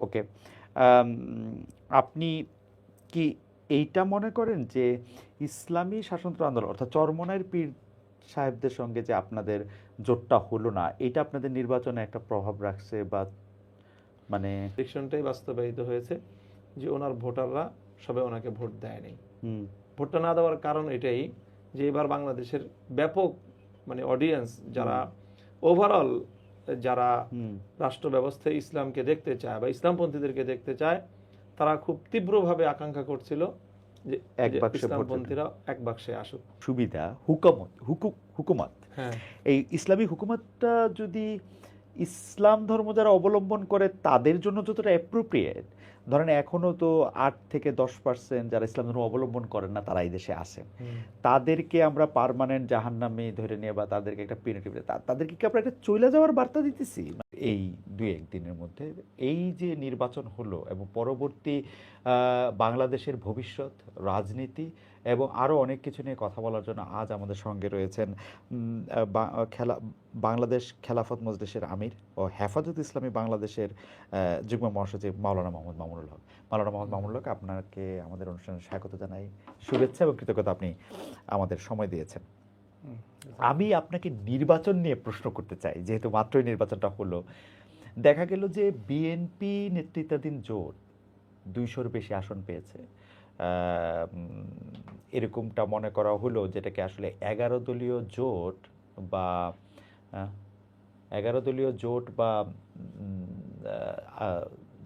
ওকে, আপনি কি এইটা মনে করেন যে ইসলামী শাসনতন্ত্র আন্দোলন অর্থাৎ চরমনাইয়ের পীর সাহেবদের সঙ্গে যে আপনাদের জোটটা হলো না, এটা আপনাদের নির্বাচনে একটা প্রভাব রাখছে বা মানে? ইলেকশনটাই বাস্তবায়িত হয়েছে যে ওনার ভোটাররা সবাই ওনাকে ভোট দেয়নি। হুম ভোটটা না দেওয়ার কারণ এটাই যে এবার বাংলাদেশের ব্যাপক মানে অডিয়েন্স যারা ওভারঅল যারা হুম রাষ্ট্র ব্যবস্থায় ইসলামকে দেখতে চায় বা ইসলামপন্থীদেরকে দেখতে চায়, তারা খুব তীব্রভাবে আকাঙ্ক্ষা করছিল যে এক বাক্সে ভোট দিবেন। ইসলামপন্থীরা এক বাক্সে আসুক। সুবিধা হুকুমত, হ্যাঁ, এই ইসলামী হুকুমতটা যদি ইসলাম ধর্ম যারা অবলম্বন করে তাদের জন্য যতটা অ্যাপ্রোপ্রিয়েট, ধরেন এখনো তো 8 থেকে 10% যারা ইসলাম ধর্ম অবলম্বন করেন না তারা এই দেশে আছে, তাদেরকে আমরা পার্মানেন্ট জাহান্নামে ধরে নিয়ে বা তাদেরকে একটা পিনিটিভ, তাদেরকে কি আমরা একটা চলে যাওয়ার বার্তা দিতেছি? এই 2-1 দিনের মধ্যে এই যে নির্বাচন হলো এবং পরবর্তী বাংলাদেশের ভবিষ্যৎ রাজনীতি এবং আরও অনেক কিছু নিয়ে কথা বলার জন্য আজ আমাদের সঙ্গে রয়েছেন বাংলাদেশ খেলাফত মজলিসের আমির ও হেফাজত ইসলামী বাংলাদেশের যুগ্ম মহাসচিব মাওলানা মোহাম্মদ মামুনুল হক। মাওলানা মোহাম্মদ মামুনুল হক, আপনাকে আমাদের অনুষ্ঠানে স্বাগত জানাই, শুভেচ্ছা এবং কৃতজ্ঞতা, আপনি আমাদের সময় দিয়েছেন। আমি আপনাকে নির্বাচন নিয়ে প্রশ্ন করতে চাই, যেহেতু মাত্রই নির্বাচনটা হলো। দেখা গেল যে বিএনপি নেতৃত্বাধীন জোট 200-র বেশি আসন পেয়েছে। এরকমটা মনে করা হলো, যেটাকে আসলে 11 দলীয় জোট বা 11 দলীয় জোট বা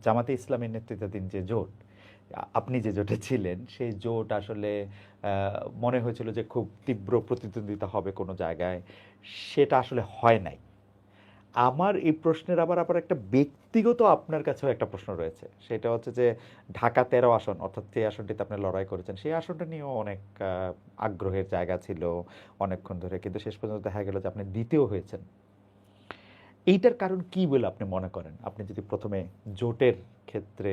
জামাতে ইসলামের নেতৃত্বাধীন যে জোট, আপনি যে জোটে ছিলেন সেই জোট আসলে মনে হয়েছিল যে খুব তীব্র প্রতিদ্বন্দ্বিতা হবে কোনো জায়গায়, সেটা আসলে হয় নাই। আমার এই প্রশ্নের আবার একটা ব্যক্তিগত আপনার কাছেও একটা প্রশ্ন রয়েছে, সেটা হচ্ছে যে ঢাকা 13 আসন, অর্থাৎ যে আসনটিতে আপনি লড়াই করেছেন, সেই আসনটা নিয়েও অনেক আগ্রহের জায়গা ছিল অনেকক্ষণ ধরে, কিন্তু শেষ পর্যন্ত দেখা গেল যে আপনি দ্বিতীয় হয়েছেন। এইটার কারণ কি বলে আপনি মনে করেন? আপনি যদি প্রথমে জোটের ক্ষেত্রে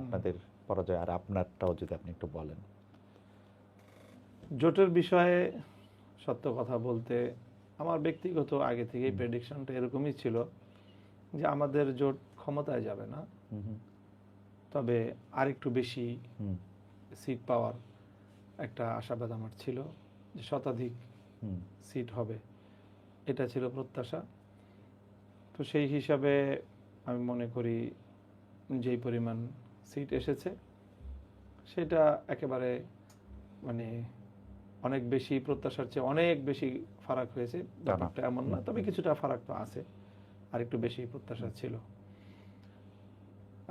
আপনাদের পরাজয় আর আপনারটাও যদি আপনি একটু বলেন। জোটের বিষয়ে সত্য কথা বলতে আমার ব্যক্তিগত আগে থেকেই প্রেডিকশনটা এরকমই ছিল যে আমাদের জোট ক্ষমতায় যাবে না, তবে আরেকটু বেশি সিট পাওয়ার একটা আশাবাদ আমার ছিল, যে শতাধিক সিট হবে, এটা ছিল প্রত্যাশা। তো সেই হিসাবে আমি মনে করি যেই পরিমাণ সিট এসেছে সেটা একেবারে মানে অনেক বেশি প্রত্যাশার চেয়ে অনেক বেশি ফারাক হয়েছে, ব্যাপারটা এমন না, তবে কিছুটা ফারাক তো আছে, আর একটু বেশি প্রত্যাশা ছিল।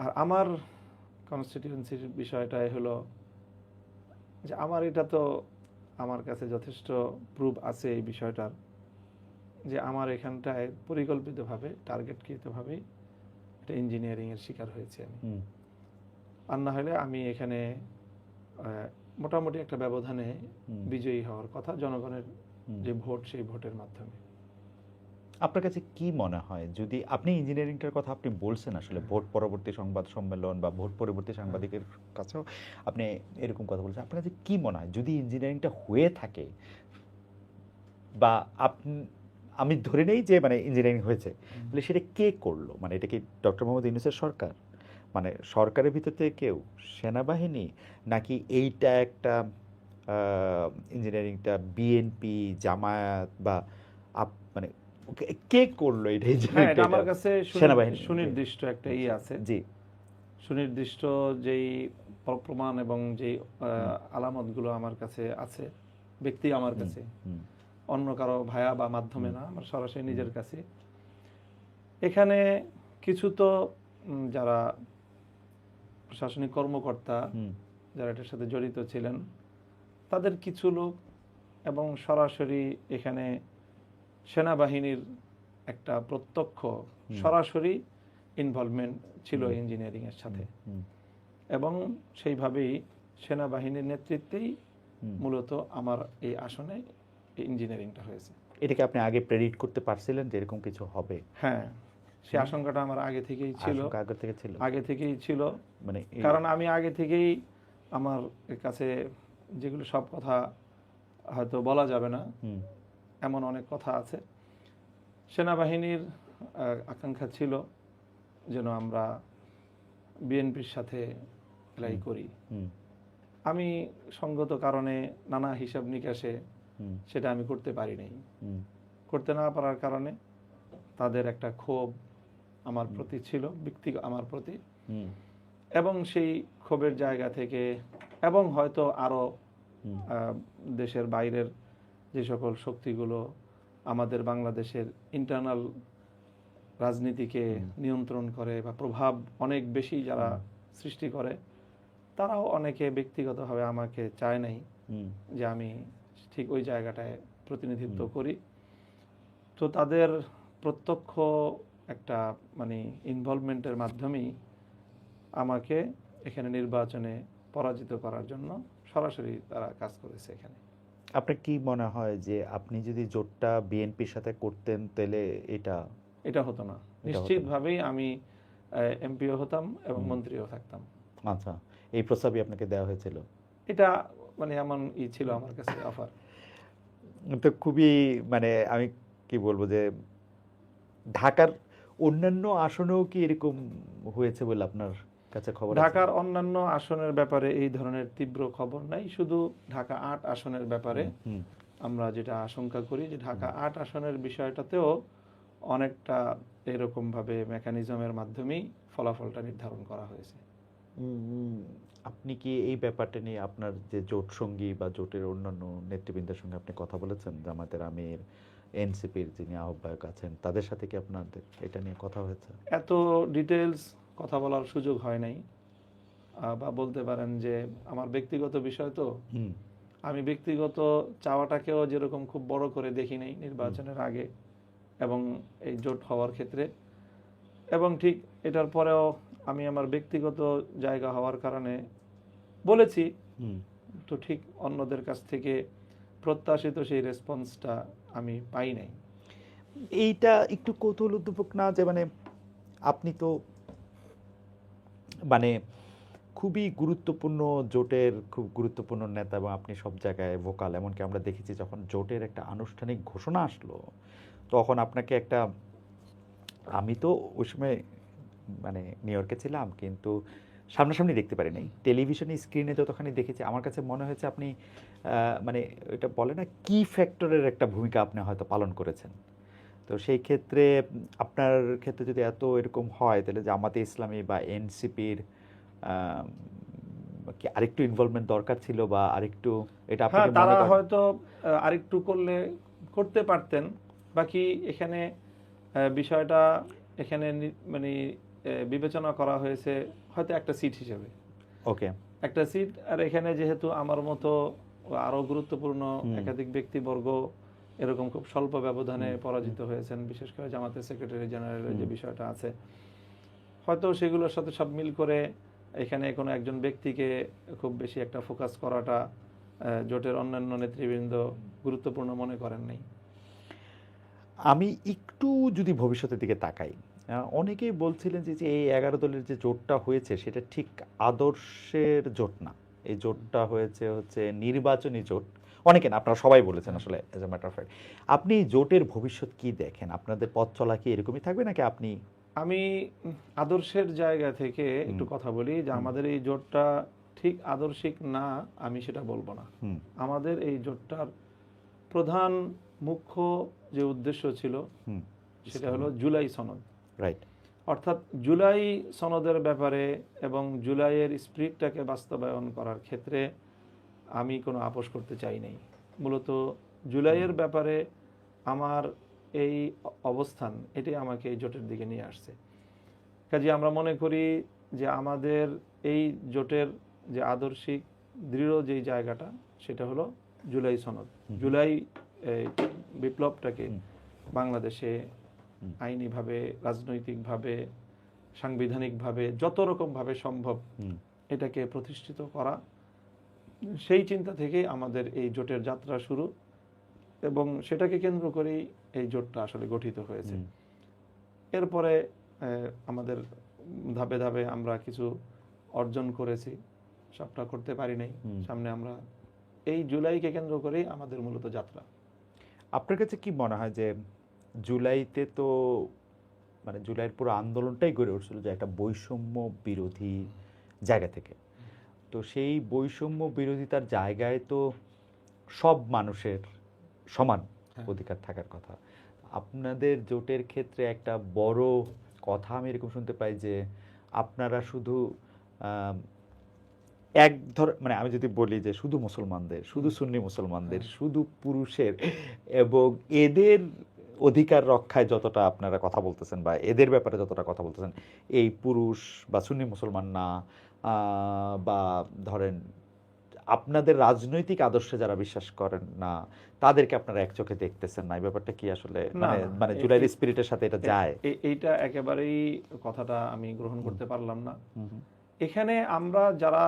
আর আমার কনস্টিটিউয়েন্সির বিষয়টাই হলো যে আমার এটা তো আমার কাছে যথেষ্ট প্রুফ আছে এই বিষয়টার, যে আমার এখানটায় পরিকল্পিতভাবে টার্গেটকৃতভাবেই এটা ইঞ্জিনিয়ারিংয়ের শিকার হয়েছে আমি। আর না হলে আমি এখানে মোটামুটি একটা ব্যবধানে বিজয়ী হওয়ার কথা, জনগণের যে ভোট সেই ভোটের মাধ্যমে। আপনার কাছে কি মনে হয়, যদি আপনি ইঞ্জিনিয়ারিংটার কথা আপনি বলছেন, আসলে ভোট পরবর্তী সংবাদ সম্মেলন বা ভোট পরবর্তী সাংবাদিকের কাছেও আপনি এরকম কথা বলছেন, আপনার কাছে কি মনে হয় যদি ইঞ্জিনিয়ারিংটা হয়ে থাকে বা আমি ধরে নেই যে মানে ইঞ্জিনিয়ারিং হয়েছে, তাহলে সেটা কে করলো? মানে এটা কি ডক্টর মোহাম্মদ ইউনূসের সরকার, মানে সরকারের ভিতর থেকে কেউ, সেনাবাহিনী, নাকি এইটা একটা ইঞ্জিনিয়ারিংটা বিএনপি জামায়াত বা মানে কে করলো এটাই? হ্যাঁ, এটা আমার কাছে সেনাবাহিনী, সুনির্দিষ্ট একটা আছে, জি, সুনির্দিষ্ট যেই প্রমাণ এবং যেই আলামতগুলো আমার কাছে আছে, ব্যক্তি আমার কাছে, অন্য কারো ভায়া বা মাধ্যমে না, আমার সরাসরি নিজের কাছে। এখানে কিছু তো যারা প্রশাসনিক কর্মকর্তা যারা এটার সাথে জড়িত ছিলেন, তাদের কিছু লোক এবং সরাসরি এখানে সেনাবাহিনীর একটা প্রত্যক্ষ সরাসরি ইনভলভমেন্ট ছিল ইঞ্জিনিয়ারিং এর সাথে, এবং সেইভাবেই সেনাবাহিনীর নেতৃত্বেই মূলত আমার এই আসনে ইঞ্জিনিয়ারিংটা হয়েছে। এটাকে আপনি আগে প্রেডিক্ট করতে পারছিলেন যে এরকম কিছু হবে? হ্যাঁ, সেই আশঙ্কাটা আমার আগে থেকেই ছিল, আগে থেকেই ছিল, মানে কারণ আমি আগে থেকেই আমার কাছে যেগুলো সব কথা হয়তো বলা যাবে না, এমন অনেক কথা আছে। সেনাবাহিনীর আকাঙ্ক্ষা ছিল যেন আমরা বিএনপির সাথে এলাই করি। হুম, আমি সঙ্গত কারণে নানা হিসাব নিকাশে হুম, সেটা আমি করতে পারি নাই। হুম, করতে না পারার কারণে তাদের একটা ক্ষোভ আমার প্রতি ছিল, আমার প্রতি, হুম, এবং সেই ক্ষোভের জায়গা থেকে এবং হয়তো আরো হুম, দেশের বাইরের যে সকল শক্তিগুলো আমাদের বাংলাদেশের ইন্টারনাল রাজনীতিকে নিয়ন্ত্রণ করে বা প্রভাব অনেক বেশি যারা সৃষ্টি করে, তারাও অনেকে ব্যক্তিগতভাবে আমাকে চায় নাই হুম, যে আমি ঠিক ওই জায়গাটায় প্রতিনিধিত্ব করি। তো তাদের প্রত্যক্ষ একটা মানে ইনভলভমেন্টের মাধ্যমেই আমাকে এখানে নির্বাচনে পরাজিত করার জন্য সরাসরি তারা কাজ করেছে এখানে। আপনার কি মনে হয় যে আপনি যদি জোটটা বিএনপির সাথে করতেন তাহলে এটা এটা হতো না, এটা হতো না? নিশ্চিতভাবেই আমি এমপিও হতাম এবং মন্ত্রীও থাকতাম। আচ্ছা, এই প্রস্তাবই আপনাকে দেওয়া হয়েছিল? এটা মানে এমন ছিল আমার কাছে অফার। তো খুবই মানে আমি কি বলবো যে ঢাকার অন্যান্য আসনেও কি এরকম হয়েছে বলে আপনার কাছে খবর আছে? ঢাকার অন্যান্য আসনের ব্যাপারে এই ধরনের তীব্র খবর নাই, শুধু ঢাকা ৮ আসনের ব্যাপারে হুম, আমরা যেটা আশঙ্কা করি যে ঢাকা ৮ আসনের বিষয়টাতেও অনেকটা এরকম ভাবে মেকানিজমের মাধ্যমেই ফলাফলটা নির্ধারণ করা হয়েছে। উম, আপনি কি এই ব্যাপারটা নিয়ে আপনার যে জোট সঙ্গী বা জোটের অন্যান্য নেতৃবৃন্দের সঙ্গে আপনি কথা বলেছেন? জামাতের আমির, এনসিপির যিনি আহ্বায়ক আছেন, তাদের সাথে কি আপনাদের এটা নিয়ে কথা হয়েছে? এত ডিটেলস কথা বলার সুযোগ হয় নাই, বা বলতে পারেন যে আমার ব্যক্তিগত বিষয় তো, হুম, আমি ব্যক্তিগত চাওয়াটাকেও যেরকম খুব বড় করে দেখি নাই নির্বাচনের আগে এবং এই জোট হওয়ার ক্ষেত্রে, এবং ঠিক এটার পরেও আমি আমার ব্যক্তিগত জায়গা হওয়ার কারণে বলেছি, হুম। তো ঠিক অন্যদের কাছ থেকে প্রত্যাশিত সেই রেসপন্সটা আমি পাই নাই। এইটা একটু কৌতূহল উদ্দীপক না যে মানে আপনি তো মানে খুবই গুরুত্বপূর্ণ জোটের খুব গুরুত্বপূর্ণ নেতা এবং আপনি সব জায়গায় ভোকাল, এমনকি আমরা দেখেছি যখন জোটের একটা আনুষ্ঠানিক ঘোষণা আসলো তখন আপনাকে একটা, আমি তো ওই সময় মানে নিউ ইয়র্কে ছিলাম কিন্তু সামনাসামনি দেখতে পারি নাই, টেলিভিশনে স্ক্রিনে যতখানি দেখেছি আমার কাছে মনে হয়েছে আপনি মানে এটা বলে না কি ফ্যাক্টরের একটা ভূমিকা আপনি হয়তো পালন করেছেন। তো সেই ক্ষেত্রে আপনার ক্ষেত্রে যদি এত এরকম হয় তাহলে জামাতে ইসলামী বা এনসিপির কি আরেকটু ইনভলভমেন্ট দরকার ছিল বা আরেকটু এটা আপনি হ্যাঁ, কি মনে তারা করেন? হয়তো আরেকটু করতে পারতেন। বাকি এখানে বিষয়টা এখানে মানে বিবেচনা করা হয়েছে হয়তো একটা সিট হিসেবে, ওকে। একটা সিট। আর এখানে যেহেতু আমার মতো আরো গুরুত্বপূর্ণ হুম, একাধিক ব্যক্তিবর্গ এরকম খুব স্বল্প ব্যবধানে পরাজিত হয়েছেন, বিশেষ করে জামাতের সেক্রেটারি জেনারেলের যে বিষয়টা আছে, হয়তো সেগুলোর সাথে সব মিল করে এখানে কোনো একজন ব্যক্তিকে খুব বেশি একটা ফোকাস করাটা জোটের অন্যান্য নেতৃবৃন্দ গুরুত্বপূর্ণ মনে করেন নাই। আমি একটু যদি ভবিষ্যতের দিকে তাকাই, অনেকেই বলছিলেন যে যে এই ১১ দলের যে জোটটা হয়েছে সেটা ঠিক আদর্শের জোট না। এই জোটটা হয়েছে হচ্ছে নির্বাচনী জোট। অনেকে না, আপনারা সবাই বলেছেন আসলে as a matter of fact. আপনি এই জোটের ভবিষ্যৎ কি দেখেন? আপনাদের পথ চলা কি এরকমই থাকবে নাকি আপনি আমি আদর্শের জায়গা থেকে একটু কথা বলি যে আমাদের এই জোটটা ঠিক আদর্শিক না, আমি সেটা বলবো না। হুম, আমাদের এই জোটটার প্রধান মুখ্য যে উদ্দেশ্য ছিল হুম, সেটা হলো জুলাই সনদ, রাইট। অর্থাৎ জুলাই সনদের ব্যাপারে এবং জুলাইয়ের স্পিরিটটাকে বাস্তবায়ন করার ক্ষেত্রে আমি কোনো আপোষ করতে চাই নাই। মূলত জুলাইয়ের ব্যাপারে আমার এই অবস্থান, এটাই আমাকে এই জোটের দিকে নিয়ে আসছে। কাজে আমরা মনে করি যে আমাদের এই জোটের যে আদর্শিক দৃঢ় যেই জায়গাটা সেটা হলো জুলাই সনদ। জুলাই এই, বিপ্লবটাকে বাংলাদেশে আইনিভাবে, রাজনৈতিকভাবে, সাংবিধানিকভাবে যত রকমভাবে সম্ভব এটাকে প্রতিষ্ঠিত করা, সেই চিন্তা থেকেই আমাদের এই জোটের যাত্রা শুরু এবং সেটাকে কেন্দ্র করেই এই জোটটা আসলে গঠিত হয়েছে। এরপরে আমাদের ধাপে ধাপে আমরা কিছু অর্জন করেছি, সবটা করতে পারি নাই। সামনে আমরা এই জুলাইকে কেন্দ্র করেই আমাদের মূলত যাত্রা। আপনার কাছে কি মনে হয় যে জুলাইতে তো মানে জুলাইয়ের পুরো আন্দোলনটাই গড়ে উঠছিল যে একটা বৈষম্য বিরোধী জায়গা থেকে। তো সেই বৈষম্য বিরোধিতার জায়গায় তো সব মানুষের সমান হ্যাঁ। অধিকার থাকার কথা। আপনাদের জোটের ক্ষেত্রে একটা বড় কথা আমি এরকম শুনতে পাই যে আপনারা শুধু আম, মানে আমি যদি বলি যে শুধু মুসলমানদের, শুধু সুন্নি মুসলমানদের, হ্যাঁ। শুধু পুরুষের এবং এদের অধিকার রক্ষায় যতটা আপনারা কথা বলতেছেন বা এদের ব্যাপারে যতটা কথা বলতেছেন, এই পুরুষ বা সুন্নি মুসলমান না, বা ধরেন আপনাদের রাজনৈতিক আদর্শে যারা বিশ্বাস করেন না তাদেরকে আপনারা এক চোখে দেখতেছেন না, এই ব্যাপারটা কি আসলে না, মানে না, মানে জুলাইয়ের স্পিরিটের সাথে এটা যায়? এইটা একেবারেই কথাটা আমি গ্রহণ করতে পারলাম না। হুম, হুম, এখানে আমরা যারা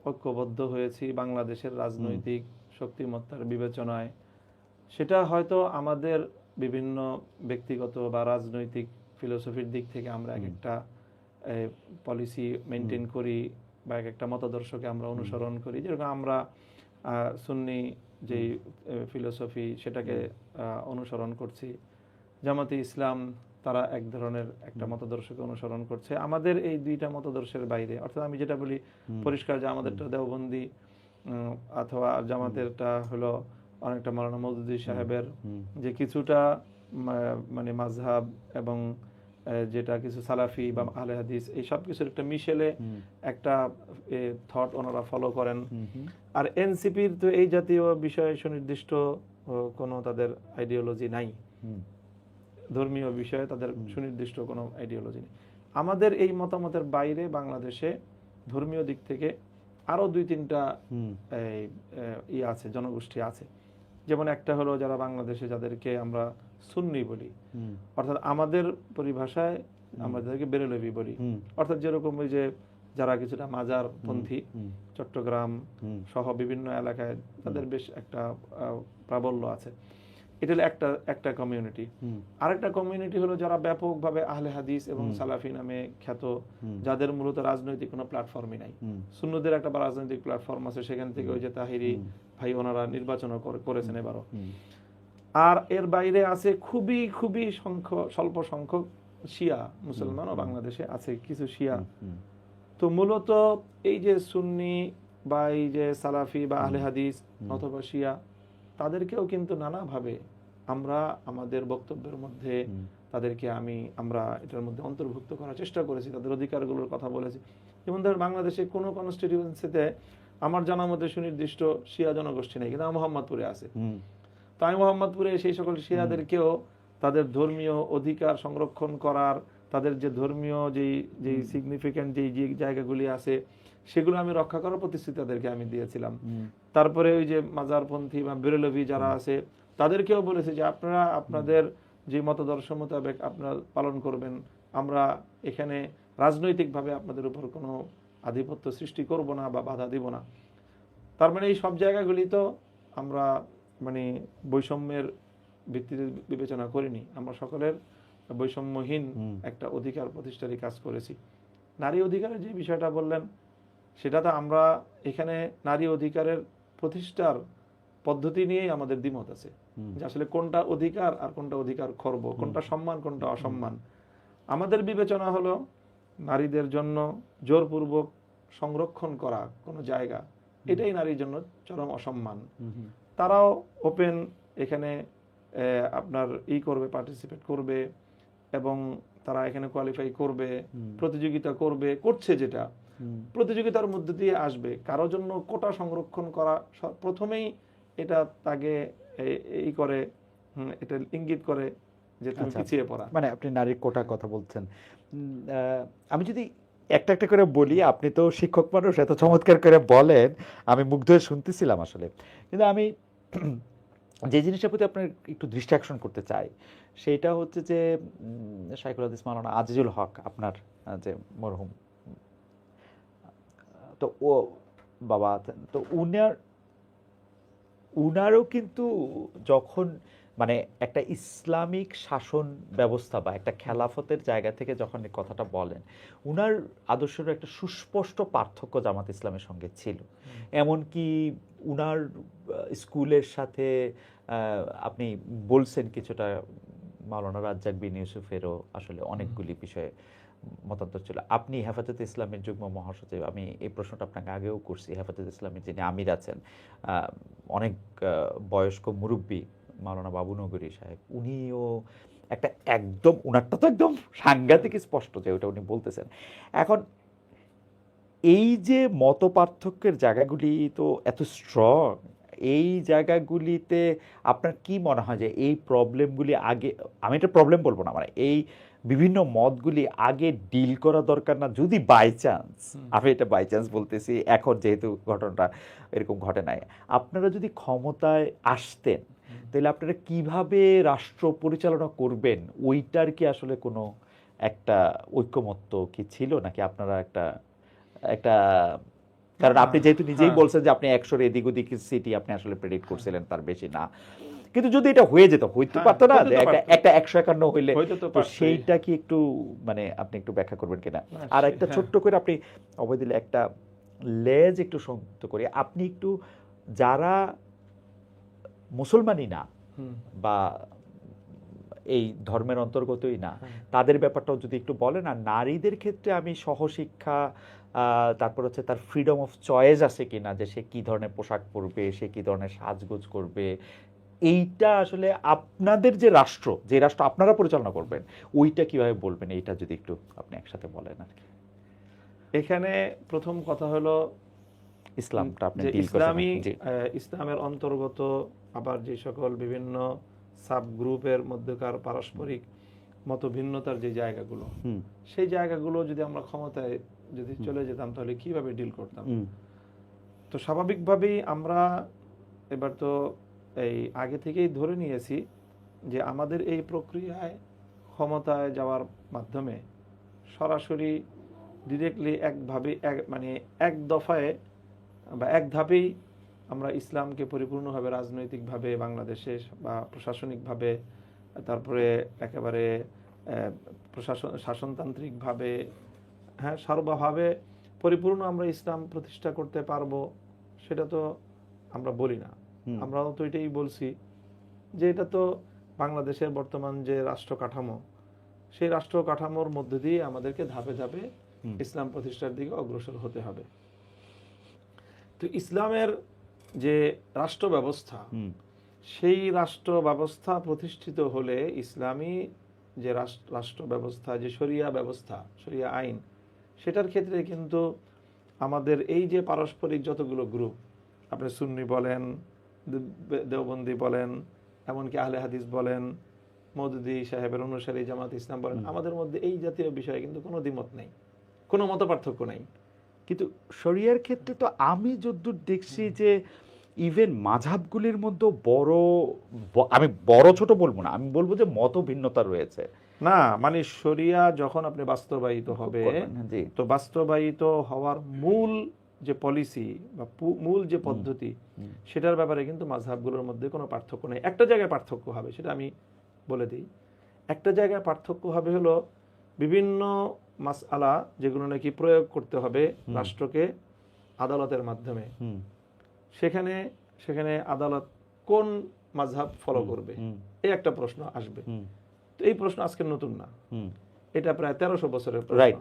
ঐক্যবদ্ধ হয়েছি বাংলাদেশের রাজনৈতিক শক্তিমত্তার বিবেচনায়, সেটা হয়তো আমাদের বিভিন্ন ব্যক্তিগত বা রাজনৈতিক ফিলোসফির দিক থেকে আমরা এক একটা পলিসি মেনটেন করি বা এক একটা মতাদর্শকে আমরা অনুসরণ করি। যেরকম আমরা সুন্নি যেই ফিলোসফি সেটাকে অনুসরণ করছি, জামাতে ইসলাম তারা এক ধরনের একটা মতাদর্শকে অনুসরণ করছে। আমাদের এই দুইটা মতাদর্শের বাইরে, অর্থাৎ আমি যেটা বলি পরিষ্কার যে আমাদেরটা দেওবন্দি, অথবা জামাতেরটা হলো অনেকটা মাওলানা মওদুদী সাহেবের যে কিছুটা মানে মাযহাব এবং যেটা কিছু সালাফি বা আহলে হাদিস এই সব কিছুর একটা মিশেলে একটা থট ওনারা ফলো করেন। আর এনসিপির তো এই জাতীয় বিষয়ে সুনির্দিষ্ট কোনো তাদের আইডিওলজি নাই, ধর্মীয় বিষয়ে তাদের সুনির্দিষ্ট কোনো আইডিওলজি নেই। আমাদের এই মতামতের বাইরে বাংলাদেশে ধর্মীয় দিক থেকে আরো 2-3টা আছে, জনগোষ্ঠী আছে। যেমন একটা হলো যারা বাংলাদেশে যাদেরকে আমরা সুন্নি বলি, অর্থাৎ আমাদের পরিভাষায় আমরা যাদেরকে বেরেলভি বলি, অর্থাৎ যেরকম ওই যে যারা কিছুটা মাজার পন্থী, চট্টগ্রাম সহ বিভিন্ন এলাকায় তাদের বেশ একটা প্রাবল্য আছে। এটা হলো একটা কমিউনিটি। আরেকটা কমিউনিটি হলো যারা ব্যাপকভাবে আহলে হাদিস এবং সালাফি নামে খ্যাত, যাদের মূলত রাজনৈতিক কোনো প্ল্যাটফর্মই নাই। সুন্নদের একটা রাজনৈতিক প্ল্যাটফর্ম আছে, সেখান থেকে ওই যে তাহিরি ভাই ওনারা নির্বাচন করেছেন এবারও। আর এর বাইরে আছে খুবই খুবই স্বল্প সংখ্যক শিয়া মুসলমানও বাংলাদেশে আছে, কিছু শিয়া। তো মূলত এই যে সুন্নি বা এই যে সালাফি বা আহলে হাদিস অথবা শিয়া, তাদেরকেও কিন্তু নানাভাবে আমরা আমাদের বক্তব্যের মধ্যে তাদেরকে আমরা এটার মধ্যে অন্তর্ভুক্ত করার চেষ্টা করেছি, তাদের অধিকারগুলোর কথা বলেছি। যেমন ধর বাংলাদেশে কোনো কনস্টিটিউয়েন্সিতে আমার জানার মধ্যে সুনির্দিষ্ট শিয়া জনগোষ্ঠী নেই, কিন্তু মোহাম্মদপুরে আছে। তো আমি মোহাম্মদপুরে সেই সকল শিয়াদেরকেও তাদের ধর্মীয় অধিকার সংরক্ষণ করার, তাদের যে ধর্মীয় যেই সিগনিফিক্যান্ট যেই জায়গাগুলি আছে সেগুলো আমি রক্ষা করার প্রতিশ্রুতি তাদেরকে আমি দিয়েছিলাম। তারপরে ওই যে মাজারপন্থী বা বেরেলভি যারা আছে তাদেরকেও বলেছি যে আপনারা আপনাদের যে মতদর্শ মোতাবেক আপনারা পালন করবেন, আমরা এখানে রাজনৈতিকভাবে আপনাদের উপর কোনো আধিপত্য সৃষ্টি করব না বা বাধা দিব না। তার মানে এই সব জায়গাগুলি তো আমরা মানে বৈষম্যের ভিত্তিতে বিবেচনা করিনি, আমরা সকলের বৈষম্যহীন একটা অধিকার প্রতিষ্ঠারই কাজ করেছি। নারী অধিকারের যে বিষয়টা বললেন, সেটা তো আমরা এখানে নারী অধিকারের প্রতিষ্ঠার পদ্ধতি নিয়েই আমাদের দ্বিমত আছে, যে আসলে কোনটা অধিকার আর কোনটা অধিকার খর্ব, কোনটা সম্মান কোনটা অসম্মান। আমাদের বিবেচনা হলো নারীদের জন্য জোরপূর্বক সংরক্ষণ করা কোনো জায়গা, এটাই নারীর জন্য চরম অসম্মান। তারাও ওপেন এখানে আপনার করবে, পার্টিসিপেট করবে এবং তারা এখানে কোয়ালিফাই করবে, প্রতিযোগিতা করছে, যেটা প্রতিযোগিতার মধ্যে দিয়ে আসবে। কারোর জন্য কোটা সংরক্ষণ করা প্রথমেই এটা তাকে করে এটা ইঙ্গিত করে যে তুমি পিছিয়ে পড়া। মানে আপনি নারীর কোটার কথা বলছেন। আমি যদি একটা একটা করে বলি, আপনি তো শিক্ষক মানুষ, এত চমৎকার করে বলেন, আমি মুগ্ধ হয়ে শুনতেছিলাম আসলে। কিন্তু আমি যে জিনিসটার প্রতি আপনার একটু দৃষ্টি আকর্ষণ করতে চাই সেইটা হচ্ছে যে শাইখুল হাদিস মাওলানা আজিজুল হক, আপনার যে মরহুম, তো ও বাবা, তো উনারও কিন্তু যখন মানে একটা ইসলামিক শাসন ব্যবস্থা বা একটা খেলাফতের জায়গা থেকে যখন এই কথাটা বলেন, উনার আদর্শের একটা সুস্পষ্ট পার্থক্য জামাত ইসলামের সঙ্গে ছিল। এমনকি উনার স্কুলের সাথে আপনি বলছেন কিছুটা মাওলানা রাজ্জাক বিন ইউসুফেরও আসলে অনেকগুলি বিষয়ে মতান্তর ছিল। আপনি হেফাজতে ইসলামের যুগ্ম মহাসচিব, আমি এই প্রশ্নটা আপনাকে আগেও করছি। হেফাজতে ইসলামের যিনি আমির আছেন, অনেক বয়স্ক মুরব্বী মাওলানা বাবু নগরী সাহেব, উনিও একটা একদম, উনারটা তো একদম সাংঘাতিক স্পষ্ট যে ওটা উনি বলতেছেন। এখন এই যে মত পার্থক্যের জায়গাগুলি তো এত স্ট্রং, এই জায়গাগুলিতে আপনার কি মনে হয় যে এই প্রবলেমগুলি আগে, আমি এটা প্রবলেম বলবো না, মানে এই বিভিন্ন মতগুলি আগে ডিল করা দরকার না? যদি বাই চান্স, আমি এটা বাই চান্স বলতেছি, এখন যেহেতু ঘটনাটা এরকম ঘটে নাই, আপনারা যদি ক্ষমতায় আসতেন তাহলে আপনারা কিভাবে রাষ্ট্র পরিচালনা করবেন, ওইটার কি আসলে কোনো একটা ঐক্যমত্য কি ছিল, নাকি আপনারা একটা একটা কারণ আপনি যেহেতু নিজেই বলছেন যে আপনি 100-র এদিক ওদিক সিটি আপনি আসলে প্রেডিক্ট করছিলেন, তার বেশি না, কিন্তু যদি এটা হয়ে যেত, হইতে পারতো না যে একটা 151 হইলে, তো সেইটা কি একটু মানে আপনি একটু ব্যাখ্যা করবেন কিনা? আর একটা ছোট্ট করে আপনি অবৈদিলে একটা লেজ একটু সংযুক্ত করে আপনি একটু, যারা মুসলমানই না বা এই ধর্মের অন্তর্গতই না, তাদের ব্যাপারটাও যদি একটু বলেন। আর নারীদের ক্ষেত্রে আমি সহশিক্ষা, তারপর হচ্ছে তার ফ্রিডম অফ চয়েস আছে কিনা, যে সে কি ধরনের পোশাক পরবে, সে কি ধরনের সাজগোজ করবে, এইটা আসলে আপনাদের যে রাষ্ট্র, যে রাষ্ট্র আপনারা পরিচালনা করবেন, ওইটা কিভাবে বলবেন, এইটা যদি একটু আপনি একসাথে বলেন আর কি। এখানে প্রথম কথা হলো ইসলামটা আপনি ডিল ইসলামী করছেন। ইসলামের অন্তর্গত আবার যে সকল বিভিন্ন সাব গ্রুপের মধ্যকার পারস্পরিক মতভিন্নতার যে জায়গাগুলো, সেই জায়গাগুলো যদি আমরা ক্ষমতায় যদি চলে যেতাম তাহলে কিভাবে ডিল করতাম। তো স্বাভাবিকভাবেই আমরা এবার তো এই আগে থেকেই ধরে নিয়েছি যে আমাদের এই প্রক্রিয়ায় ক্ষমতায় যাওয়ার মাধ্যমে সরাসরি ডিরেক্টলি একভাবে মানে এক দফায় বা এক ধাপেই আমরা ইসলামকে পরিপূর্ণভাবে রাজনৈতিকভাবে বাংলাদেশে বা প্রশাসনিকভাবে, তারপরে একেবারে শাসনতান্ত্রিকভাবে, হ্যাঁ, সর্বভাবে পরিপূর্ণ আমরা ইসলাম প্রতিষ্ঠা করতে পারবো, সেটা তো আমরা বলি না। আমরাও তো এটাই বলছি যে এটা তো বাংলাদেশের বর্তমান যে রাষ্ট্র কাঠামো, সেই রাষ্ট্র কাঠামোর মধ্যে দিয়ে আমাদেরকে ধাপে ধাপে ইসলাম প্রতিষ্ঠার দিকে অগ্রসর হতে হবে। তো ইসলামের যে রাষ্ট্র ব্যবস্থা, সেই রাষ্ট্র ব্যবস্থা প্রতিষ্ঠিত হলে ইসলামী যে রাষ্ট্র ব্যবস্থা, যে শরিয়া ব্যবস্থা, শরিয়া আইন, সেটার ক্ষেত্রে কিন্তু আমাদের এই যে পারস্পরিক যতগুলো গ্রুপ, আপনি সুন্নি বলেন, দেওবন্দি বলেন, এমনকি আহলে হাদিস বলেন, মওদুদি সাহেবের অনুসারী জামাত ইসলাম বলেন, আমাদের মধ্যে এই জাতীয় বিষয়ে কিন্তু কোনো দ্বিমত নেই, কোনো মত পার্থক্য নাই। কিন্তু শরিয়ার ক্ষেত্রে তো আমি যদ্দূর দেখছি যে ইভেন মাযহাবগুলির মধ্যে আমি বড় ছোট বলবো না, আমি বলবো যে মত ভিন্নতা রয়েছে। না, মানে শরিয়া যখন আপনি বাস্তবায়িত হবে, তো বাস্তবায়িত হওয়ার মূল যে পলিসি বা মূল যে পদ্ধতি, সেটার ব্যাপারে কিন্তু মাযহাবগুলোর মধ্যে কোনো পার্থক্য নেই। একটা জায়গায় পার্থক্য হবে, সেটা আমি বলে দিই। একটা জায়গায় পার্থক্য হবে হলো বিভিন্ন মাসআলা যেগুলো নাকি প্রয়োগ করতে হবে রাষ্ট্রকে আদালতের মাধ্যমে, সেখানে আদালত কোন মাযহাব ফলো করবে, এই একটা প্রশ্ন আসবে। তো এই প্রশ্ন আজকে নতুন না, এটা প্রায় 1300 বছরের প্রশ্ন,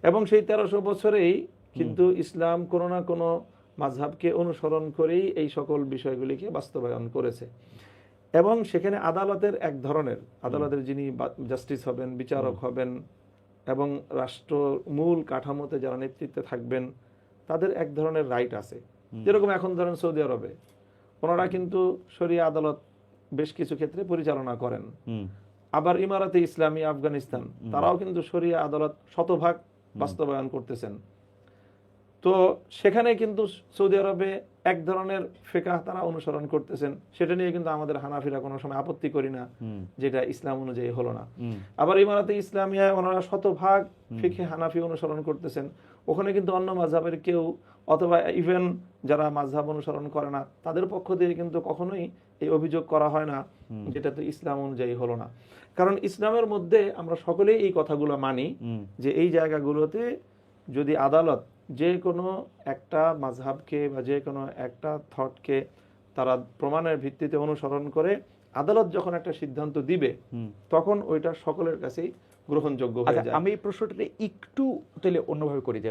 এবং সেই 1300 বছরেই কিন্তু ইসলাম কোনো না কোনো মাযহাবকে অনুসরণ করেই এই সকল বিষয়গুলিকে বাস্তবায়ন করেছে। এবং সেখানে আদালতের এক ধরনের, আদালতের যিনি জাস্টিস হবেন, বিচারক হবেন, এবং রাষ্ট্র মূল কাঠামোতে যারা নেতৃত্বে থাকবেন, তাদের এক ধরনের রাইট আছে। যেরকম এখন ধরেন সৌদি আরবে ওনারা কিন্তু শরিয়া আদালত বেশ কিছু ক্ষেত্রে পরিচালনা করেন। আবার ইমারাতে ইসলামী আফগানিস্তান, তারাও কিন্তু শরিয়া আদালত শতভাগ বাস্তবায়ন করতেছেন। তো সেখানে কিন্তু সৌদি আরবে এক ধরনের ফিকহ তারা অনুসরণ করতেছেন, সেটা নিয়ে কিন্তু আমাদের হানাফিরা কোনো সময় আপত্তি করি না, যেটা ইসলাম অনুযায়ী হলো না। আবার ইমারাতে ইসলামিয়া ওনারা শতভাগ ফিকহে হানাফি অনুসরণ করতেছেন, ওখানে কিন্তু অন্য মাযহাবের কেউ অথবা ইভেন যারা মাযহাব অনুসরণ করে না, তাদের পক্ষ দিয়ে কিন্তু কখনোই এই অভিযোগ করা হয় না যেটা তো ইসলাম অনুযায়ী হলো না। কারণ ইসলামের মধ্যে আমরা সকলেই এই কথাগুলো মানি যে এই জায়গাগুলোতে যদি আদালত যে কোনো একটা মাযহাবকে বা যে কোনো একটা থটকে তারা প্রমাণের ভিত্তিতে অনুসরণ করে আদালত যখন একটা সিদ্ধান্ত দিবে তখন ওইটা সকলের কাছেই গ্রহণযোগ্য হয়ে আচ্ছা, যায়। আমি এই প্রশ্নটা একটু তাহলে অন্যভাবে করি যে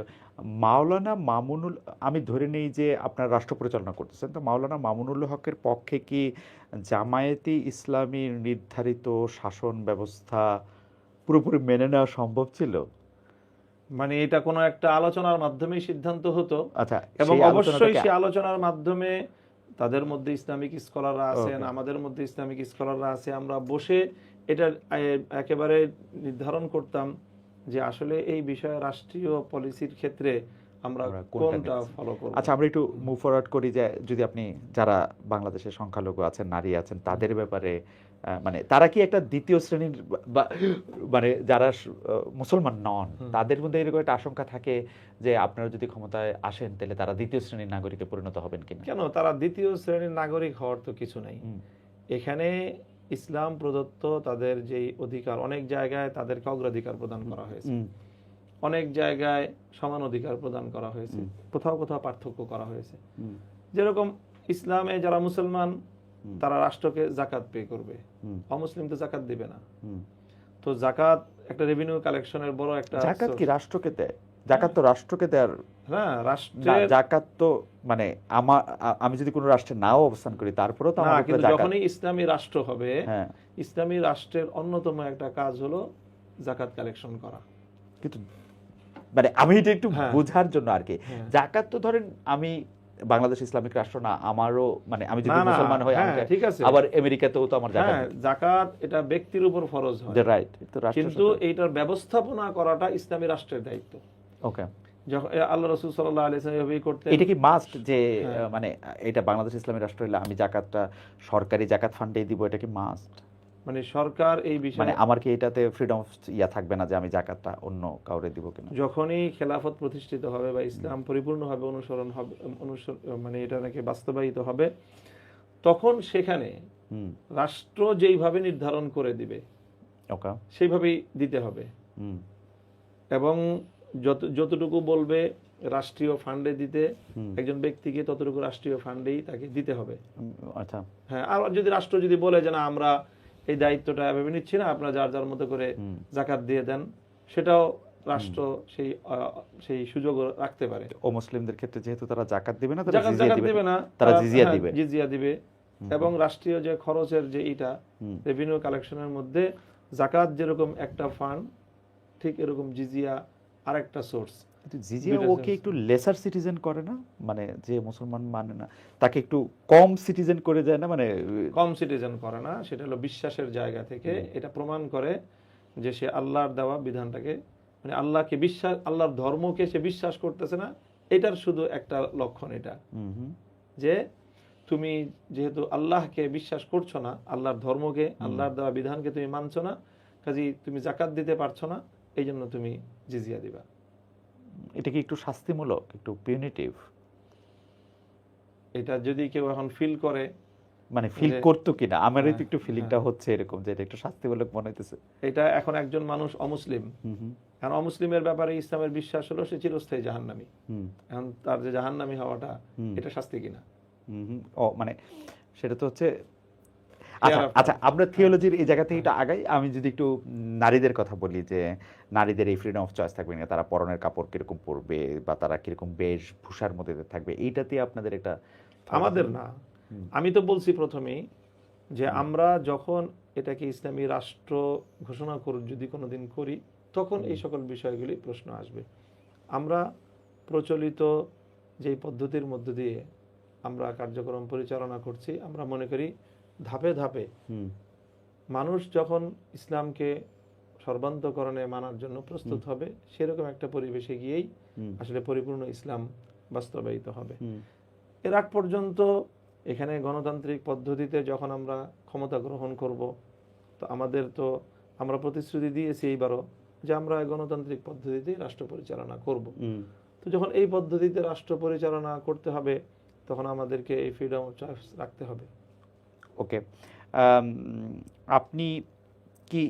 মাওলানা মামুনুল, আমি ধরে নেই যে আপনার রাষ্ট্র পরিচালনা করতেছেন, তো মাওলানা মামুনুল হকের পক্ষে কি জামায়াতে ইসলামীর নির্ধারিত শাসন ব্যবস্থা পুরোপুরি মেনে নেওয়া সম্ভব ছিল? মানে এটা কোনো একটা আলোচনার মাধ্যমেই সিদ্ধান্ত হতো, আচ্ছা, এবং সেই অবশ্যই আলোচনাটাকে সেই আলোচনার মাধ্যমে তাদের মধ্যে ইসলামিক স্কলাররা আছেন, ওকে। আমাদের মধ্যে ইসলামিক স্কলাররা আছে, আমরা বসে এটা একেবারে নির্ধারণ করতাম যে আসলে এই বিষয়ে রাষ্ট্রীয় পলিসির ক্ষেত্রে আমরা আমরা কোনটা কোনটা নিচ্ছি। ফলো করব। আচ্ছা, আমরা একটু মুভ ফরওয়ার্ড করি যে যদি আপনি যারা বাংলাদেশের সংখ্যালঘু আছেন, নারী আছেন, তাদের ব্যাপারে মানে তারা কি একটা দ্বিতীয় শ্রেণীর বা মানে যারা মুসলমান নন, তাদের মধ্যে এরকম একটা আশঙ্কা থাকে যে আপনারা যদি ক্ষমতায় আসেন তাহলে তারা দ্বিতীয় শ্রেণীর নাগরিকে পরিণত হবেন কিনা? কেন তারা দ্বিতীয় শ্রেণীর নাগরিক হওয়ার তো কিছু নাই। এখানে ইসলাম প্রদত্ত তাদের যেই অধিকার, অনেক জায়গায় তাদেরকে অগ্রাধিকার প্রদান করা হয়েছে, অনেক জায়গায় সমান অধিকার প্রদান করা হয়েছে, কোথাও কোথাও পার্থক্য করা হয়েছে। যেরকম ইসলামে যারা মুসলমান তারা রাষ্ট্রকে জাকাত পে করবে, অমুসলিম তো জাকাত দিবে না। তো জাকাত একটা রেভিনিউ কালেকশনের বড় একটা। জাকাত কি রাষ্ট্রকে দেয়? জাকাত তো রাষ্ট্রকে দেয়। হ্যাঁ, রাষ্ট্রের জাকাত তো মানে আমি যদি কোনো রাষ্ট্রে নাও অবস্থান করি তারপরেও তো না, আমার কিন্তু যখনই ইসলামী রাষ্ট্র হবে, হ্যাঁ, ইসলামী রাষ্ট্রের অন্যতম একটা কাজ হলো জাকাত কালেকশন করা। কিন্তু মানে আমি এটা একটু বোঝার জন্য আর কি, জাকাত তো ধরেন আমি বাংলাদেশ ইসলামিক রাষ্ট্র না, আমারও মানে আমি যদি মুসলমান হই ঠিক আছে, আবার আমেরিকাতেও তো আমার জাকাত, জাকাত এটা ব্যক্তির উপর ফরজ হয়, রাইট, কিন্তু এইটার ব্যবস্থাপনা করাটা ইসলামী রাষ্ট্রের দায়িত্ব। ওকে, যখন আল্লাহ রাসূল সাল্লাল্লাহু আলাইহি ওয়াসাল্লাম এভাবেই করতেন। এটা কি মাস্ট যে মানে এটা বাংলাদেশ ইসলামী রাষ্ট্র হলে আমি জাকাতটা সরকারি জাকাত ফান্ডেই দিব, এটা কি মাস্ট? মানে সরকার এই বিষয়ে মানে আমার কি এটাতে ফ্রিডম থাকবে না যে আমি জাকাতটা অন্য কাউরে দিব কিনা? যখনই খেলাফত প্রতিষ্ঠিত হবে বা ইসলাম পরিপূর্ণভাবে অনুসরণ হবে, মানে এটা নাকি বাস্তবায়িত হবে, তখন সেখানে রাষ্ট্র যেইভাবে নির্ধারণ করে দিবে ওকে, সেইভাবেই দিতে হবে, এবং যতটুকু বলবে রাষ্ট্রীয় ফান্ডে দিতে একজন ব্যক্তিকে ততটুকু রাষ্ট্রীয় ফান্ডেই তাকে দিতে হবে। আচ্ছা, হ্যাঁ, আর যদি রাষ্ট্র যদি বলে যে না আমরা এই দায়িত্বটা এভাবে নিচ্ছি না, আপনারা যার যার মতো করে জাকাত দিয়ে দেন, সেটাও রাষ্ট্র সেই সুযোগ রাখতে পারে। ও মুসলিমদের ক্ষেত্রে যেহেতু তারা জাকাত দিবে না, জাকাত দিবে না, তারা জিজিয়া দিবে, এবং রাষ্ট্রীয় যে খরচের যে এইটা রেভিনিউ কালেকশনের মধ্যে জাকাত যেরকম একটা ফান্ড, ঠিক এরকম জিজিয়া আরেকটা সোর্স। জিজিয়া ওকে একটু লেসার সিটিজেন করে না, মানে যে মুসলমান মানে না তাকে একটু কম সিটিজেন করে যায় না, মানে কম সিটিজেন করে না, সেটা হলো বিশ্বাসের জায়গা থেকে এটা প্রমাণ করে যে সে আল্লাহর দেওয়া বিধানটাকে, মানে আল্লাহকে বিশ্বাস, আল্লাহর ধর্মকে সে বিশ্বাস করতেছে না। এটার শুধু একটা লক্ষণ এটা, যে তুমি যেহেতু আল্লাহকে বিশ্বাস করছো না, আল্লাহর ধর্মকে, আল্লাহর দেওয়া বিধানকে তুমি মানছো না, কাজেই তুমি জাকাত দিতে পারছো না, এই জন্য তুমি জিজিয়া দিবা। এটা কি একটু শাস্তিমূলক, একটু পিউনিটিভ? এটা যদি কেউ এখন ফিল করে, মানে ফিল করতো কিনা, আমারই তো একটু ফিলিংটা হচ্ছে এরকম যে এটা একটু শাস্তিমূলক মনে হইতেছে। এটা এখন একজন মানুষ অমুসলিম, এখন অমুসলিমের ব্যাপারে ইসলামের বিশ্বাস হলো সে চিরস্থায়ী জাহান্নামী, এখন তার যে জাহান্নামী হওয়াটা এটা শাস্তি কিনা? ও মানে সেটা তো হচ্ছে। আচ্ছা, আমরা থিওলজির এই জায়গা থেকে একটু আগাই। আমি যদি একটু নারীদের কথা বলি, যে নারীদের এই ফ্রিডম অফ চয়েস থাকবে না, তারা পরনের কাপড় কিরকম পরবে বা তারা কিরকম বেশভূষার মধ্যে থাকবে, এইটাতে আপনাদের একটা, আমাদের না, আমি তো বলছি প্রথমেই যে আমরা যখন এটাকে ইসলামী রাষ্ট্র ঘোষণা করি, যদি কোনোদিন করি, তখন এই সকল বিষয়গুলি প্রশ্ন আসবে। আমরা প্রচলিত যেই পদ্ধতির মধ্য দিয়ে আমরা কার্যক্রম পরিচালনা করছি, আমরা মনে করি ধাপে ধাপে মানুষ যখন ইসলামকে সর্বান্তকরণে মানার জন্য প্রস্তুত হবে, সেরকম একটা পরিবেশে গিয়েই আসলে পরিপূর্ণ ইসলাম বাস্তবায়িত হবে। এর আগ পর্যন্ত এখানে গণতান্ত্রিক পদ্ধতিতে যখন আমরা ক্ষমতা গ্রহণ করব, তো আমরা প্রতিশ্রুতি দিয়েছি এইবারও যে আমরা গণতান্ত্রিক পদ্ধতিতে রাষ্ট্র পরিচালনা করব। তো যখন এই পদ্ধতিতে রাষ্ট্র পরিচালনা করতে হবে, তখন আমাদেরকে এই ফ্রিডম অফ চয়েস রাখতে হবে। ওকে, আপনি কি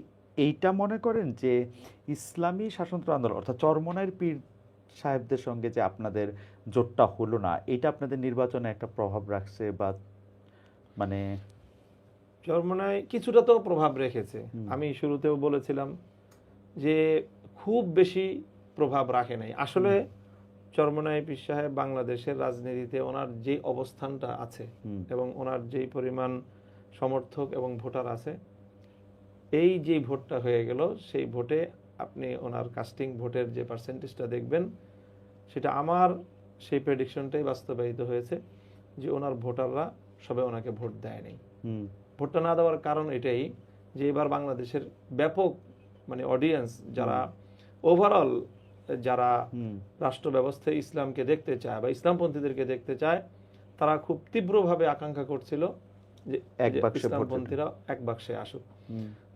এইটা মনে করেন যে ইসলামী শাসনতন্ত্র আন্দোলন অর্থাৎ চরমনাইয়ের পীর সাহেবদের সঙ্গে যে আপনাদের জোটটা হলো না, এটা আপনাদের নির্বাচনে একটা প্রভাব রাখছে? বা মানে চরমোনাই কিছুটা তো প্রভাব রেখেছে। আমি শুরুতেও বলেছিলাম যে খুব বেশি প্রভাব রাখে নাই। আসলে চরমোনাই পীর সাহেব বাংলাদেশের রাজনীতিতে ওনার যে অবস্থানটা আছে এবং ওনার যেই পরিমাণ সমর্থক এবং ভোটার আছে, এই যে ভোটটা হয়ে গেল, সেই ভোটে আপনি ওনার কাস্টিং ভোটের যে পার্সেন্টেজটা দেখবেন, সেটা আমার সেই প্রেডিকশনটাই বাস্তবায়িত হয়েছে যে ওনার ভোটাররা সবাই ওনাকে ভোট দেয়নি। ভোটটা না দেওয়ার কারণ এটাই যে এবার বাংলাদেশের ব্যাপক মানে অডিয়েন্স যারা ওভারঅল যারা রাষ্ট্র ব্যবস্থায় ইসলামকে দেখতে চায় বা ইসলামপন্থীদেরকে দেখতে চায়, তারা খুব তীব্রভাবে আকাঙ্ক্ষা করছিল যে ইসলামপন্থীরা এক বাক্সে আসুক।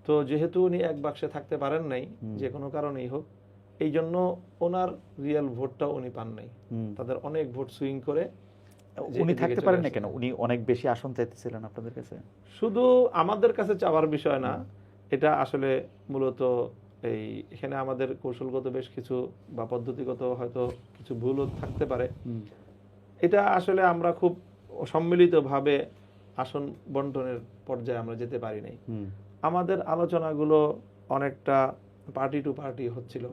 তো যেহেতু উনি এক বাক্সে থাকতে পারেন নাই যে কোনো কারণেই হোক, এই জন্য ওনার রিয়েল ভোটটা উনি পান নাই। তাদের অনেক ভোট সুইং করে উনি থাকতে পারেন না কেন? উনি অনেক বেশি আসন চাইতেছিলেন আপনাদের কাছে। শুধু আমাদের কাছে চাওয়ার বিষয় না, এটা আসলে মূলত এই এখানে আমাদের কৌশলগত বেশ কিছু বা পদ্ধতিগত হয়তো কিছু ভুলও থাকতে পারে। এটা আসলে আমরা খুব সম্মিলিতভাবে আসন বন্টনের পর্যায়ে আমরা যেতে পারি নাই। আমাদের আলোচনাগুলো অনেকটা পার্টি টু পার্টি হচ্ছিল।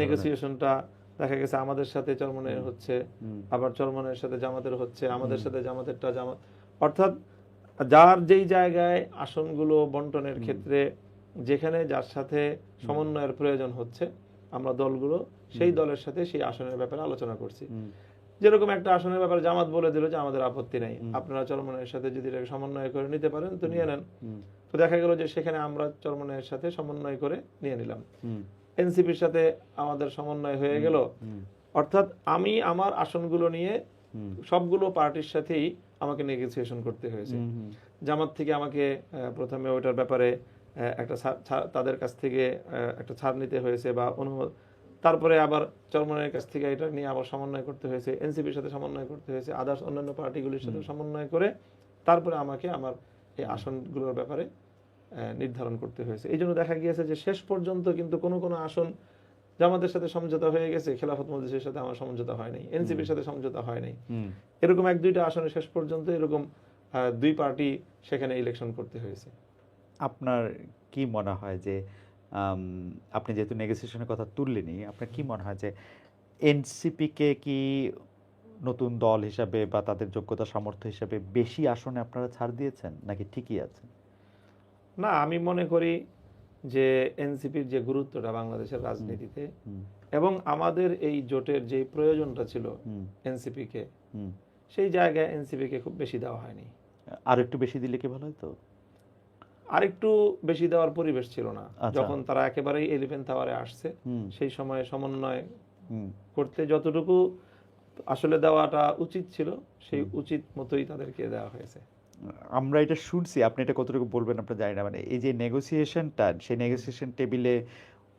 নেগোসিয়েশনটা দেখা গেছে আমাদের সাথে চরমোনাইয়ের হচ্ছে, আবার চরমোনাইয়ের সাথে জামাতের হচ্ছে, আমাদের সাথে জামাতেরটা জামাত, অর্থাৎ যার যেই জায়গায় আসনগুলো বন্টনের ক্ষেত্রে যেখানে যার সাথে সমন্বয়ের প্রয়োজন হচ্ছে, আমরা দলগুলো সেই দলের সাথে সেই আসনের ব্যাপারে আলোচনা করছি। যেরকম একটা আসনের ব্যাপারে জামাত বলে দিল যে আমাদের আপত্তি নাই, আপনারা চরমোনাইয়ের সাথে যদি এটাকে সমন্বয় করে নিতে পারেন তো নিয়ে নেন। তো দেখা গেল যে সেখানে আমরা চরমোনাইয়ের সাথে সমন্বয় করে নিয়ে নিলাম। এনসিপির সাথে আমাদের সমন্বয় হয়ে গেল। অর্থাৎ আমি আমার আসনগুলো নিয়ে সবগুলো পার্টির সাথেই আমাকে নেগোসিয়েশন করতে হয়েছে। জামাত থেকে আমাকে প্রথমে ওইটার ব্যাপারে একটা তাদের কাছ থেকে একটা ছাড় নিতে হয়েছে বা অনুমোদন, তারপরে আবার চরমোনাইয়ের কাছ থেকে এটা নিয়ে আবার সমন্বয় করতে হয়েছে, এনসিপির সাথে সমন্বয় করতে হয়েছে, আদার্স অন্যান্য পার্টিগুলির সাথে সমন্বয় করে তারপরে আমাকে আমার এই আসনগুলোর ব্যাপারে নির্ধারণ করতে হয়েছে। এই জন্য দেখা গিয়েছে যে শেষ পর্যন্ত কিন্তু কোনো কোনো আসন জামাতের সাথে সমঝোতা হয়ে গেছে, খেলাফত মজলিসের সাথে আমার সমঝোতা হয় নাই, এনসিপির সাথে সমঝোতা হয় নাই। এরকম এক দুইটা আসনে শেষ পর্যন্ত এরকম দুই পার্টি সেখানে ইলেকশন করতে হয়েছে। আপনার কি মনে হয় যে আপনি যেহেতু নেগোসিয়েশনের কথা তুললেনই, আপনার কি মনে হয় যে এনসিপিকে কি নতুন দল হিসাবে বা তাদের যোগ্যতা সামর্থ্য হিসাবে বেশি আসনে আপনারা ছাড় দিয়েছেন নাকি ঠিকই আছে? না, আমি মনে করি যে এনসিপির যে গুরুত্বটা বাংলাদেশের রাজনীতিতে এবং আমাদের এই জোটের যে প্রয়োজনটা ছিল এনসিপিকে, সেই জায়গায় এনসিপিকে খুব বেশি দেওয়া হয়নি। আর একটু বেশি দিলে কি ভালো হতো? আরেকটু বেশি দেওয়ার পরিবেশ ছিল না। যখন তারা একেবারেই এলিফ্যান্ট টাওয়ারে আসছে, সেই সময় সমন্বয় করতে যতটুকু আসলে দেওয়াটা উচিত ছিল, সেই উচিত মতোই তাদেরকে দেওয়া হয়েছে। আমরা এটা শুনছি, আপনি এটা কতটুকু বলবেন আপনারা জানি না, মানে এই যে নেগোসিয়েশনটা, সেই নেগোসিয়েশন টেবিলে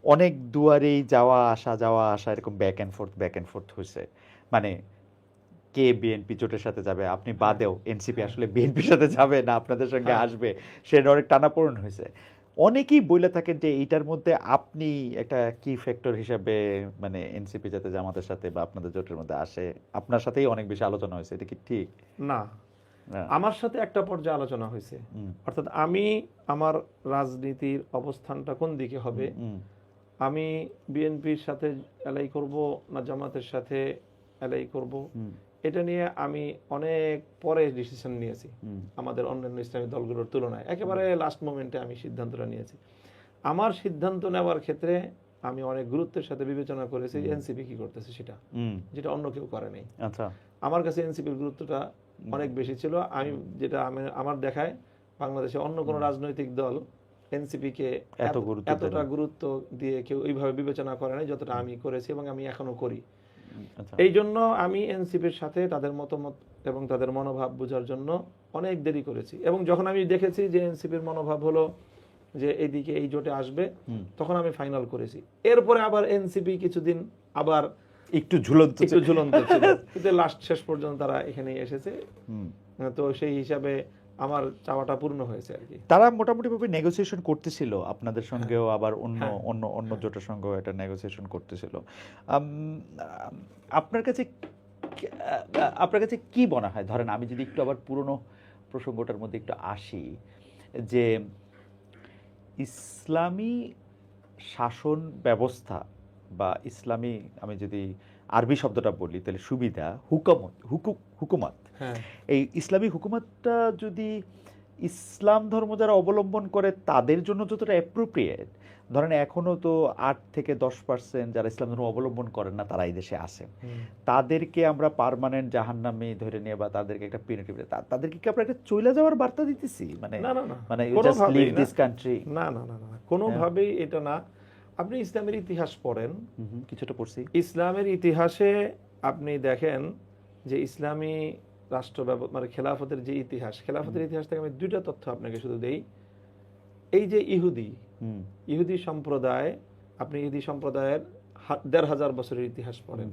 অনেক দুয়ারেই যাওয়া আসা এরকম ব্যাক অ্যান্ড ফোর্থ হয়েছে। মানে কে বিএনপি জোটের সাথে যাবে, আপনি বাদেও এনসিপি আসলে বিএনপির সাথে যাবে না আপনাদের সঙ্গে আসবে, সেটা অনেক টানাপোড়েন হয়েছে। অনেকেই বলে থাকেন যে এইটার মধ্যে আপনি একটা কি ফ্যাক্টর হিসাবে, মানে এনসিপি যাতে জামাতের সাথে বা আপনাদের জোটের মধ্যে আসে, আপনার সাথেই অনেক বেশি আলোচনা হয়েছে, এটা কি ঠিক? না, আমার সাথে একটা পর্যায়ে আলোচনা হয়েছে, অর্থাৎ আমি আমার রাজনীতির অবস্থানটা কোন দিকে হবে, আমি বিএনপির সাথে এলাই করব না জামাতের সাথে এলাই করব, এটা নিয়ে আমি অনেক পরে ডিসিশন নিয়েছি আমাদের অন্যান্য ইসলামী দলগুলোর তুলনায়। একেবারে লাস্ট মোমেন্টে আমি সিদ্ধান্তটা নিয়েছি। আমার সিদ্ধান্ত নেওয়ার ক্ষেত্রে আমি অনেক গুরুত্বের সাথে বিবেচনা করেছি এনসিপি কি করতেছে সেটা, যেটা অন্য কেউ করে নাই। আমার কাছে এনসিপির গুরুত্বটা অনেক বেশি ছিল। আমি যেটা আমার দেখায় বাংলাদেশে অন্য কোনো রাজনৈতিক দল এনসিপিকে এতটা গুরুত্ব দিয়ে কেউ ওইভাবে বিবেচনা করে নাই যতটা আমি করেছি এবং আমি এখনো করি। এই জন্য আমি এনসিপির সাথে তাদের মতামত এবং তাদের মনোভাব বোঝার জন্য অনেক দেরি করেছি, এবং যখন আমি দেখেছি যে এনসিপির মনোভাব হলো যে এইদিকে এই জোটে আসবে, তখন আমি ফাইনাল করেছি। এরপরে আবার এনসিপি কিছুদিন আবার একটু ঝুলন্ত ছিল, কিন্তু লাস্ট শেষ পর্যন্ত তারা এখানেই এসেছে। তো সেই হিসাবে আমার চাওয়াটা পূর্ণ হয়েছে আর কি। তারা মোটামুটি ভাবে নেগোসিয়েশন করতেছিল আপনাদের সঙ্গেও, আবার অন্য জোটের সঙ্গেও এটা নেগোসিয়েশন করতেছিল। আপনার কাছে কি মনে হয়, ধরেন আমি যদি একটু আবার পুরনো প্রসঙ্গটার মধ্যে একটু আসি, যে ইসলামী শাসন ব্যবস্থা বা ইসলামী, আমি যদি আরবি শব্দটা বলি তাহলে সুবিধা, হুকুমত, হ্যাঁ এই ইসলামী হুকুমতটা যদি ইসলাম ধর্ম যারা অবলম্বন করে তাদের জন্য যতটা অ্যাপ্রোপ্রিয়েট, ধরেন এখনো তো 8 থেকে 10% যারা ইসলাম ধর্ম অবলম্বন করেন না তারা এই দেশে আছে, তাদেরকে আমরা পার্মানেন্ট জাহান্নামী ধরে নিয়ে বা তাদেরকে একটা পিনিটিভ, তাদেরকে কি আমরা একটা চলে যাওয়ার বার্তা দিতেছি, মানে না না না মানে ইউ জাস্ট কোনোভাবেই লিভ না। This country? না না না না কোনোভাবেই এটা না। আপনি ইসলামের ইতিহাস পড়েন, কিছুটা পড়ছি। ইসলামের ইতিহাসে আপনি দেখেন যে ইসলামী রাষ্ট্র মানে খেলাফতের যে ইতিহাস, খেলাফতের ইতিহাস থেকে আমি দুইটা তথ্য আপনাকে শুধু দেই। এই যে ইহুদি সম্প্রদায়, আপনি ইহুদি সম্প্রদায়ের ১,৫০০ বছরের ইতিহাস পড়েন,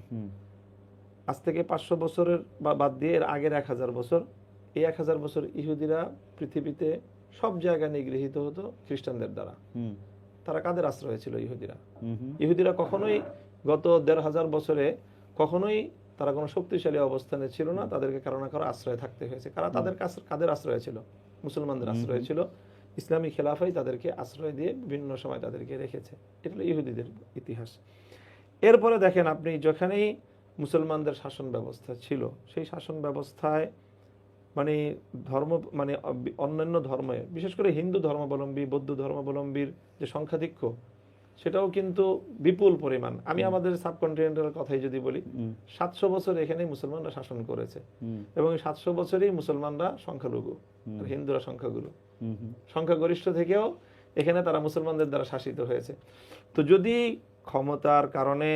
আজ থেকে ৫০০ বছরের বাদ দিয়ে এর আগের ১,০০০ বছর, এই ১,০০০ বছর ইহুদিরা পৃথিবীতে সব জায়গায় নিগৃহীত হতো খ্রিস্টানদের দ্বারা। তারা কাদের আশ্রয় ছিল ইহুদিরা? ইহুদিরা কখনোই গত ১,৫০০ বছরে কখনোই তারা কোনো শক্তিশালী অবস্থানে ছিল না, তাদেরকে কারো না কারো আশ্রয় থাকতে হয়েছে। কাদের আশ্রয় ছিল? মুসলমানদের আশ্রয় ছিল। ইসলামী খেলাফাই তাদেরকে আশ্রয় দিয়ে বিভিন্ন সময় তাদেরকে রেখেছে। এটা হলো ইহুদিদের ইতিহাস। এরপরে দেখেন আপনি, যেখানেই মুসলমানদের শাসন ব্যবস্থা ছিল, সেই শাসন ব্যবস্থায় মানে ধর্ম মানে অন্যান্য ধর্মে, বিশেষ করে হিন্দু ধর্মাবলম্বী, বৌদ্ধ ধর্মাবলম্বীর যে সংখ্যাধিক্য, সেটাও কিন্তু বিপুল পরিমাণ। আমি আমাদের সাবকন্টিনেন্টাল কথাই যদি বলি, ৭০০ বছর এখানে মুসলমানরা শাসন করেছে, এবং এই ৭০০ বছরই মুসলমানরা সংখ্যালঘু আর হিন্দুরা সংখ্যাগুরু, সংখ্যাগরিষ্ঠ থেকেও এখানে তারা মুসলমানদের দ্বারা শাসিত হয়েছে। তো যদি ক্ষমতার কারণে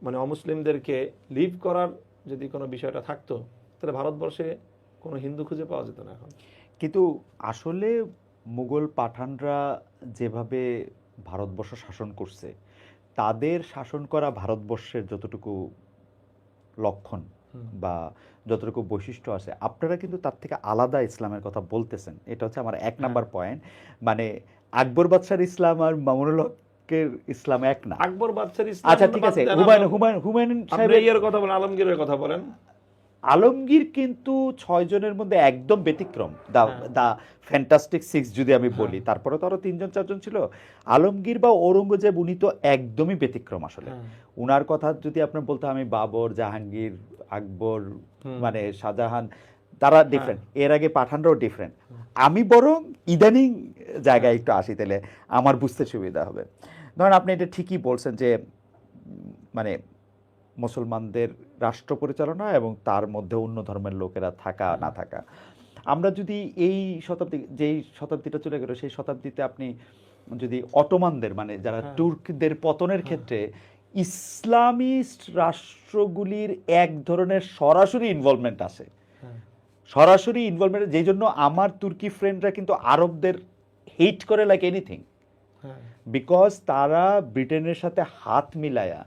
মানে অমুসলিমদেরকে লিভ করার যদি কোনো বিষয়টা থাকতো, তাহলে ভারতবর্ষে কোনো হিন্দু খুঁজে পাওয়া যেত না এখন। কিন্তু আসলে মুঘল পাঠানরা যেভাবে ভারতবর্ষ শাসন করছে, তাদের শাসন করা ভারতবর্ষের যতটুকু লক্ষণ বা যতটুকু বৈশিষ্ট্য আছে, আপনারা কিন্তু তার থেকে আলাদা ইসলামের কথা বলতেছেন। এটা হচ্ছে আমার ১ নাম্বার পয়েন্ট। মানে আকবর বাদশার ইসলাম আর মামুনুল হকের ইসলাম এক না। আকবর বাদশার ইসলাম, আচ্ছা ঠিক আছে, হুমায়ুন সাহেবের কথা বলেন, আলমগীরের কথা বলেন। আলমগীর কিন্তু ৬ জনের মধ্যে একদম ব্যতিক্রম, দা ফ্যান্টাস্টিক 6 যদি আমি বলি, তারপরে তো আরো ৩ জন ৪ জন ছিল। আলমগীর বা ঔরঙ্গজেব উনি তো একদমই ব্যতিক্রম আসলে। উনার কথা যদি আপনার বলতে, আমি বাবর, জাহাঙ্গীর, আকবর, মানে শাহজাহান, তারা ডিফারেন্ট, এর আগে পাঠানরাও ডিফারেন্ট। আমি বরং ইদানিং জায়গায় একটু আসি, তাহলে আমার বুঝতে সুবিধা হবে। ধরেন আপনি এটা ঠিকই বলছেন যে মানে মুসলমানদের রাষ্ট্র পরিচালনা এবং তার মধ্যে অন্য ধর্মের লোকেরা থাকা না থাকা। আমরা যদি এই যেই শতাব্দীটা চলে গেল, সেই শতাব্দীতে আপনি যদি অটোমানদের, মানে যারা তুর্কদের পতনের ক্ষেত্রে ইসলামিস্ট রাষ্ট্রগুলির এক ধরনের সরাসরি ইনভলভমেন্ট আসে, সরাসরি ইনভলভমেন্ট, যেই জন্য আমার তুর্কি ফ্রেন্ডরা কিন্তু আরবদের হেট করে লাইক এনিথিং, বিকজ তারা ব্রিটেনের সাথে হাত মিলায়া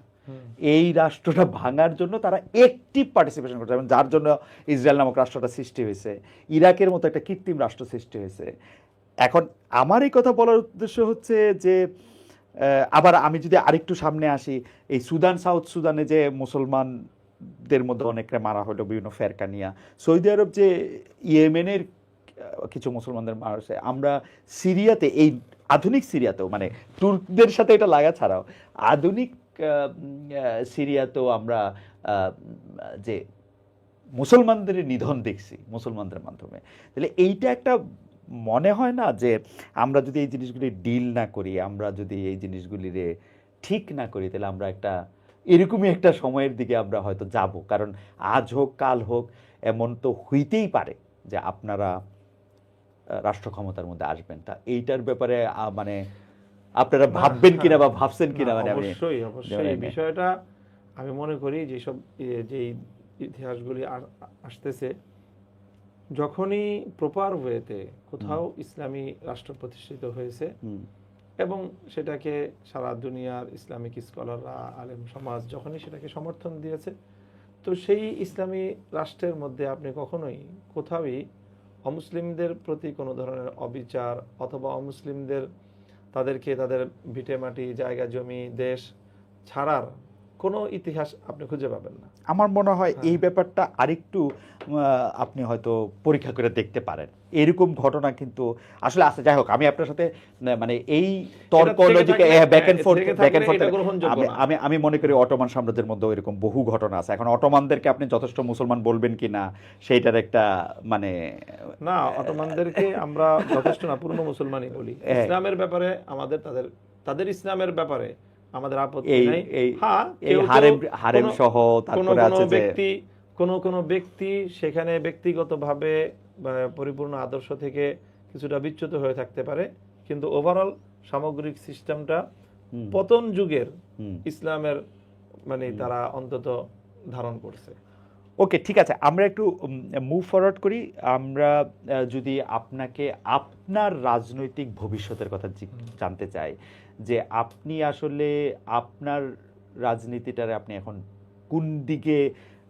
এই রাষ্ট্রটা ভাঙার জন্য তারা অ্যাক্টিভ পার্টিসিপেশন করছে, এবং যার জন্য ইসরায়েল নামক রাষ্ট্রটা সৃষ্টি হয়েছে, ইরাকের মতো একটা কৃত্রিম রাষ্ট্র সৃষ্টি হয়েছে। এখন আমার এই কথা বলার উদ্দেশ্য হচ্ছে যে আবার আমি যদি আরেকটু সামনে আসি, এই সুদান, সাউথ সুদানে যে মুসলমানদের মধ্যে অনেকটা মারা হলো বিভিন্ন ফেরকা নিয়া, সৌদি আরব যে ইয়েমেনের কিছু মুসলমানদের মারা হয়েছে, আমরা সিরিয়াতে, এই আধুনিক সিরিয়াতেও, মানে তুর্কদের সাথে এটা লাগা ছাড়াও আধুনিক সিরিয়াতেও আমরা যে মুসলমানদের নিধন দেখছি মুসলমানদের মাধ্যমে। তাহলে এইটা একটা মনে হয় না যে আমরা যদি এই জিনিসগুলি ডিল না করি, আমরা যদি এই জিনিসগুলিরে ঠিক না করি, তাহলে আমরা একটা এরকমই একটা সময়ের দিকে আমরা হয়তো যাব। কারণ আজ হোক কাল হোক এমন তো হইতেই পারে যে আপনারা রাষ্ট্র ক্ষমতার মধ্যে আসবেন। তা এইটার ব্যাপারে মানে আপনারা ভাববেন কিনা বা ভাবছেন কিনা? মানে অবশ্যই অবশ্যই বিষয়টা আমি মনে করি যেসব যে ইতিহাসগুলি আসতেছে, যখনই প্রপার ওয়েতে কোথাও ইসলামী রাষ্ট্র প্রতিষ্ঠিত হয়েছে এবং সেটাকে সারা দুনিয়ার ইসলামিক স্কলাররা, আলেম সমাজ যখনই সেটাকে সমর্থন দিয়েছে, তো সেই ইসলামী রাষ্ট্রের মধ্যে আপনি কখনোই কোথাওই অমুসলিমদের প্রতি কোনো ধরনের অবিচার অথবা অমুসলিমদের তাদেরকে তাদের ভিটে মাটি, জায়গা জমি, দেশ ছাড়ার কোনো ইতিহাস আপনি খুঁজে পাবেন না। আমার মনে হয় হ্যাঁ। এই ব্যাপারটা আরেকটু আপনি হয়তো পরীক্ষা করে দেখতে পারেন। এরকম ঘটনা কিন্তু আসলে আছে। যাই হোক, আমি আপনার সাথে মানে এই তর্ক থেকে লজিকে থাকলে- ব্যাক হ্যাঁ, এন্ড ফোর্থ থেকে ব্যাক এন্ড থাকলে ফোর্থ, এটা গ্রহণযোগ্য না। আমি আমি মনে করি অটোমান সাম্রাজ্যের মধ্যেও এরকম বহু ঘটনা আছে। এখন অটোমানদেরকে আপনি যথেষ্ট মুসলমান বলবেন কিনা সেইটার একটা মানে না, অটোমানদেরকে আমরা যথেষ্ট না, পূর্ণ মুসলমানই বলি। হ্যাঁ। ইসলামের ব্যাপারে আমাদের তাদের ইসলামের ব্যাপারে আমাদের আপত্তি এই নাই। এই হ্যাঁ, এই কেউ হারেম কোনো সহ তারপরে আছে যে কোনো ব্যক্তি সেখানে ব্যক্তিগতভাবে বা পরিপূর্ণ আদর্শ থেকে কিছুটা বিচ্যুত হয়ে থাকতে পারে, কিন্তু ওভারঅল সামগ্রিক সিস্টেমটা পতন যুগের ইসলামের মানে তারা অন্তত ধারণ করছে। ওকে, ঠিক আছে, আমরা একটু মুভ ফরওয়ার্ড করি। আমরা যদি আপনাকে আপনার রাজনৈতিক ভবিষ্যতের কথা জানতে চাই, যে আপনি আসলে আপনার রাজনীতিটারে আপনি এখন কোন দিকে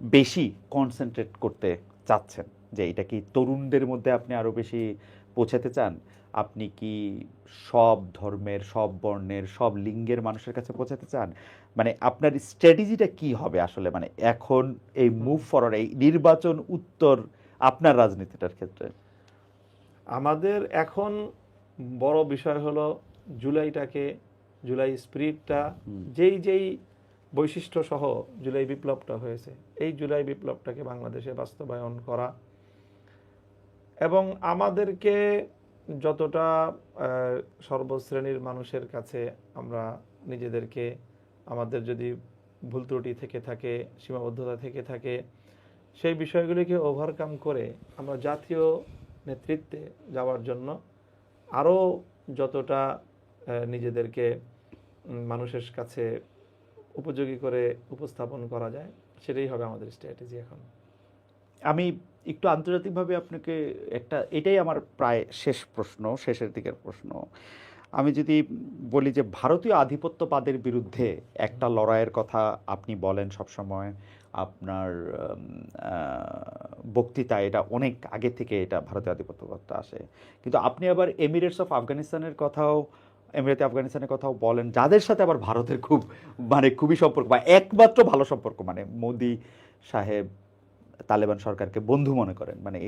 বেশি কনসেন্ট্রেট করতে চাচ্ছেন? যে এটা কি তরুণদের মধ্যে আপনি আরো বেশি পৌঁছাতে চান? আপনি কি সব ধর্মের, সব বর্ণের, সব লিঙ্গের মানুষের কাছে পৌঁছাতে চান? মানে আপনার স্ট্র্যাটেজিটা কি হবে আসলে, মানে এখন এই মুভ ফরওয়ার্ড, এই নির্বাচন উত্তর আপনার রাজনীতিটার ক্ষেত্রে? আমাদের এখন বড় বিষয় হলো জুলাই স্পিরিটটা, যেই বৈশিষ্ট্য সহ জুলাই বিপ্লবটা হয়েছে, এই জুলাই বিপ্লবটাকে বাংলাদেশে বাস্তবায়ন করা, এবং আমাদেরকে যতটা সর্বশ্রেণীর মানুষের কাছে আমরা নিজেদেরকে, আমাদের যদি ভুল ত্রুটি থেকে থাকে, সীমাবদ্ধতা থেকে থাকে, সেই বিষয়গুলিকে ওভারকাম করে আমরা জাতীয় নেতৃত্বে যাওয়ার জন্য আরও যতটা নিজেদেরকে মানুষের কাছে উপযোগী করে উপস্থাপন করা যায়, সেটাই হবে আমাদের স্ট্র্যাটেজি এখন। আমি একটু আন্তর্জাতিকভাবে আপনাকে এটাই আমার প্রায় শেষ প্রশ্ন, শেষের দিকের প্রশ্ন। আমি যদি বলি যে ভারতীয় আধিপত্যবাদের বিরুদ্ধে একটা লড়াইয়ের কথা আপনি বলেন সবসময়, আপনার বক্তৃতা, এটা অনেক আগে থেকে এটা ভারতীয় আধিপত্যবাদটা আসে, কিন্তু আপনি আবার এমিরেটস অফ আফগানিস্তানের কথাও, এমিরেতে আফগানিস্তানের কথাও বলেন, যাদের সাথে আবার ভারতের খুবই সম্পর্ক, বা একমাত্র ভালো সম্পর্ক, মানে মোদি সাহেব তালেবান সরকারকে বন্ধু মনে করেন। মানে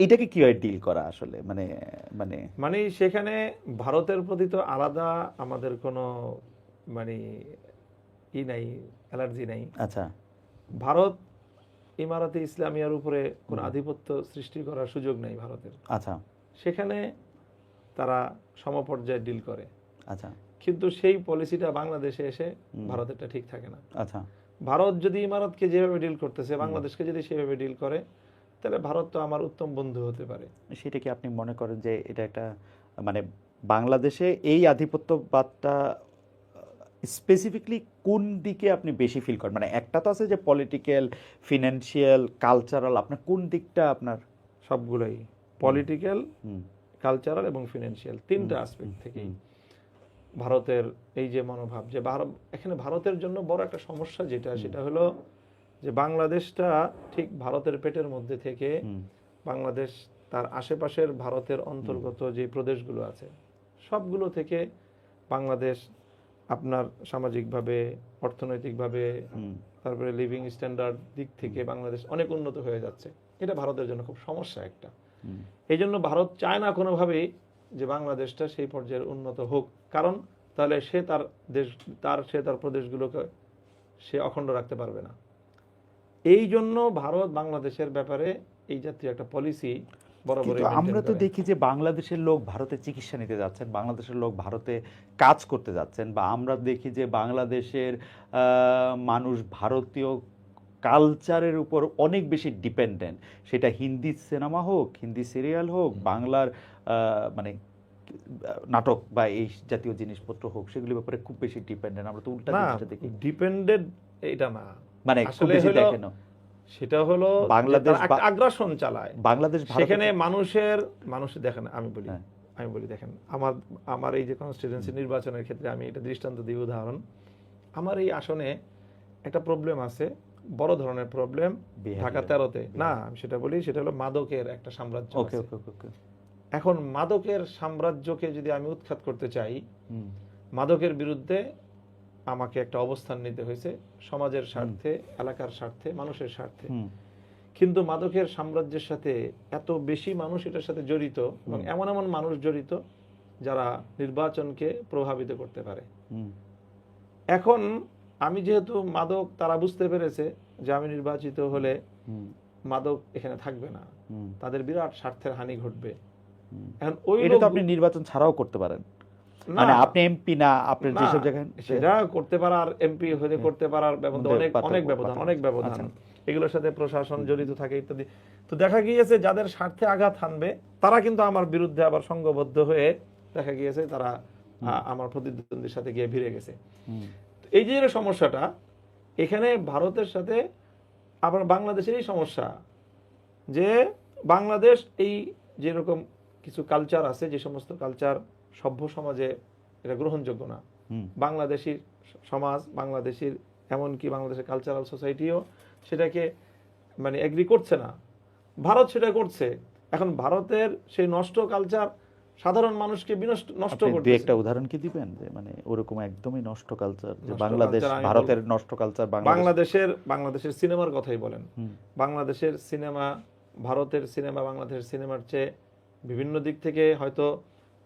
এটাকে কিভাবে ডিল করা আসলে, মানে মানে মানে সেখানে ভারতের প্রতি তো আলাদা আমাদের কোনো মানে নাই, অ্যালার্জি নাই। আচ্ছা, ভারত ইমারাতে ইসলামিয়ার উপরে কোনো আধিপত্য সৃষ্টি করার সুযোগ নেই ভারতের। আচ্ছা, সেখানে তারা সমপর্যায়ে ডিল করে। আচ্ছা, কিন্তু সেই পলিসিটা বাংলাদেশে এসে ভারতেরটা ঠিক থাকে না। আচ্ছা, ভারত যদি ইমারতকে যেভাবে ডিল করতেছে, বাংলাদেশকে যদি সেভাবে ডিল করে, তাহলে ভারত তো আমার উত্তম বন্ধু হতে পারে। সেটা কি আপনি মনে করেন যে এটা একটা, মানে বাংলাদেশে এই আধিপত্যবাদটা স্পেসিফিকলি কোন দিকে আপনি বেশি ফিল করেন? মানে একটা তো আছে যে পলিটিক্যাল, ফিনান্সিয়াল, কালচারাল, আপনার কোন দিকটা আপনার? সবগুলোই পলিটিক্যাল, কালচারাল এবং ফিনান্সিয়াল, তিনটা অ্যাসপেক্ট থেকেই ভারতের এই যে মনোভাব, যে এখানে ভারতের জন্য বড় একটা সমস্যা সেটা হলো যে বাংলাদেশটা ঠিক ভারতের পেটের মধ্যে থেকে, বাংলাদেশ তার আশেপাশের ভারতের অন্তর্গত যে প্রদেশগুলো আছে সবগুলো থেকে বাংলাদেশ আপনার সামাজিকভাবে, অর্থনৈতিকভাবে, তারপরে লিভিং স্ট্যান্ডার্ড দিক থেকে বাংলাদেশ অনেক উন্নত হয়ে যাচ্ছে। এটা ভারতের জন্য খুব সমস্যা একটা। এই জন্য ভারত চায় না কোনোভাবেই যে বাংলাদেশটা সেই পর্যায়ে উন্নত হোক, কারণ তাহলে সে তার প্রদেশগুলোকে সে অখণ্ড রাখতে পারবে না। এই জন্য ভারত বাংলাদেশের ব্যাপারে এই জাতীয় একটা পলিসি বরাবরই মেইনটেইন করে। আমরা তো দেখি যে বাংলাদেশের লোক ভারতে চিকিৎসা নিতে যাচ্ছেন, বাংলাদেশের লোক ভারতে কাজ করতে যাচ্ছেন, বা আমরা দেখি যে বাংলাদেশের মানুষ ভারতীয় কালচারের উপর অনেক বেশি ডিপেন্ডেন্ট। সেটা হিন্দি সিনেমা হোক, হিন্দি সিরিয়াল হোক, বাংলার মানে নাটক বা এই জাতীয় জিনিসপত্র হোক, সেগুলির ব্যাপারে খুব বেশি ডিপেন্ডেন্ট। আমরা তো উল্টা জিনিসটা দেখি। ডিপেন্ডেড এটা না, মানে খুব বেশি দেখেন সেটা হলো বাংলাদেশ আগ্রাসন চালায় বাংলাদেশ, সেখানে মানুষ দেখেন, আমি বলি দেখেন, আমার এই যে কনস্টিটিউয়েন্সি নির্বাচনের ক্ষেত্রে আমি এটা দৃষ্টান্ত দিই, উদাহরণ। আমার এই আসনে একটা প্রবলেম আছে, বড় ধরনের প্রবলেম, ঢাকা 13-তে। না, আমি সেটা বলি, সেটা হলো মাদকের একটা সাম্রাজ্য আছে। এখন মাদকের সাম্রাজ্যকে যদি আমি উৎখাত করতে চাই, মাদকের বিরুদ্ধে আমাকে একটা অবস্থান নিতে হয়েছে সমাজের স্বার্থে, এলাকার স্বার্থে, মানুষের স্বার্থে। কিন্তু মাদকের সাম্রাজ্যের সাথে এত বেশি মানুষ এটার সাথে জড়িত, এবং এমন এমন মানুষ জড়িত যারা নির্বাচনকে প্রভাবিত করতে পারে। এখন আমি যেহেতু মাদক, তারা বুঝতে পেরেছে যে আমি নির্বাচিত হলে মাদক এখানে থাকবে না, তাদের বিরাট স্বার্থের হানি ঘটবে। এখন ওই এটা তো আপনি নির্বাচন ছাড়াও করতে পারেন, মানে আপনি এমপি না, আপনার যেসব জায়গায় সেটা করতে পারার, এমপি হতে করতে পারার ব্যবধান অনেক ব্যবধান, এগুলোর সাথে প্রশাসন জড়িত থাকে ইত্যাদি। তো দেখা গিয়েছে যাদের স্বার্থে আঘাত হানবে তারা কিন্তু আমার বিরুদ্ধে আবার সংঘবদ্ধ হয়ে দেখা গিয়েছে তারা আমার প্রতিদ্বন্দ্বীর সাথে গিয়ে ভিড়ে গেছে। এই যে সমস্যাটা এখানে ভারতের সাথে আবার বাংলাদেশেরই সমস্যা, যে বাংলাদেশ এই যেরকম কিছু কালচার আছে, যে সমস্ত কালচার সভ্য সমাজে এটা গ্রহণযোগ্য না, বাংলাদেশি সমাজ, বাংলাদেশের এমনকি বাংলাদেশের কালচারাল সোসাইটিও সেটাকে মানে এগ্রি করছে না, ভারত সেটা করছে। এখন ভারতের সেই নষ্ট কালচার সাধারণ মানুষকে নষ্ট করতে। একটা উদাহরণ কি দিবেন যে মানে ওরকম একদমই নষ্ট কালচার, যে বাংলাদেশ ভারতের নষ্ট কালচার? বাংলাদেশের সিনেমার কথাই বলেন, বাংলাদেশের সিনেমা ভারতের সিনেমা বাংলাদেশের সিনেমার চেয়ে বিভিন্ন দিক থেকে হয়তো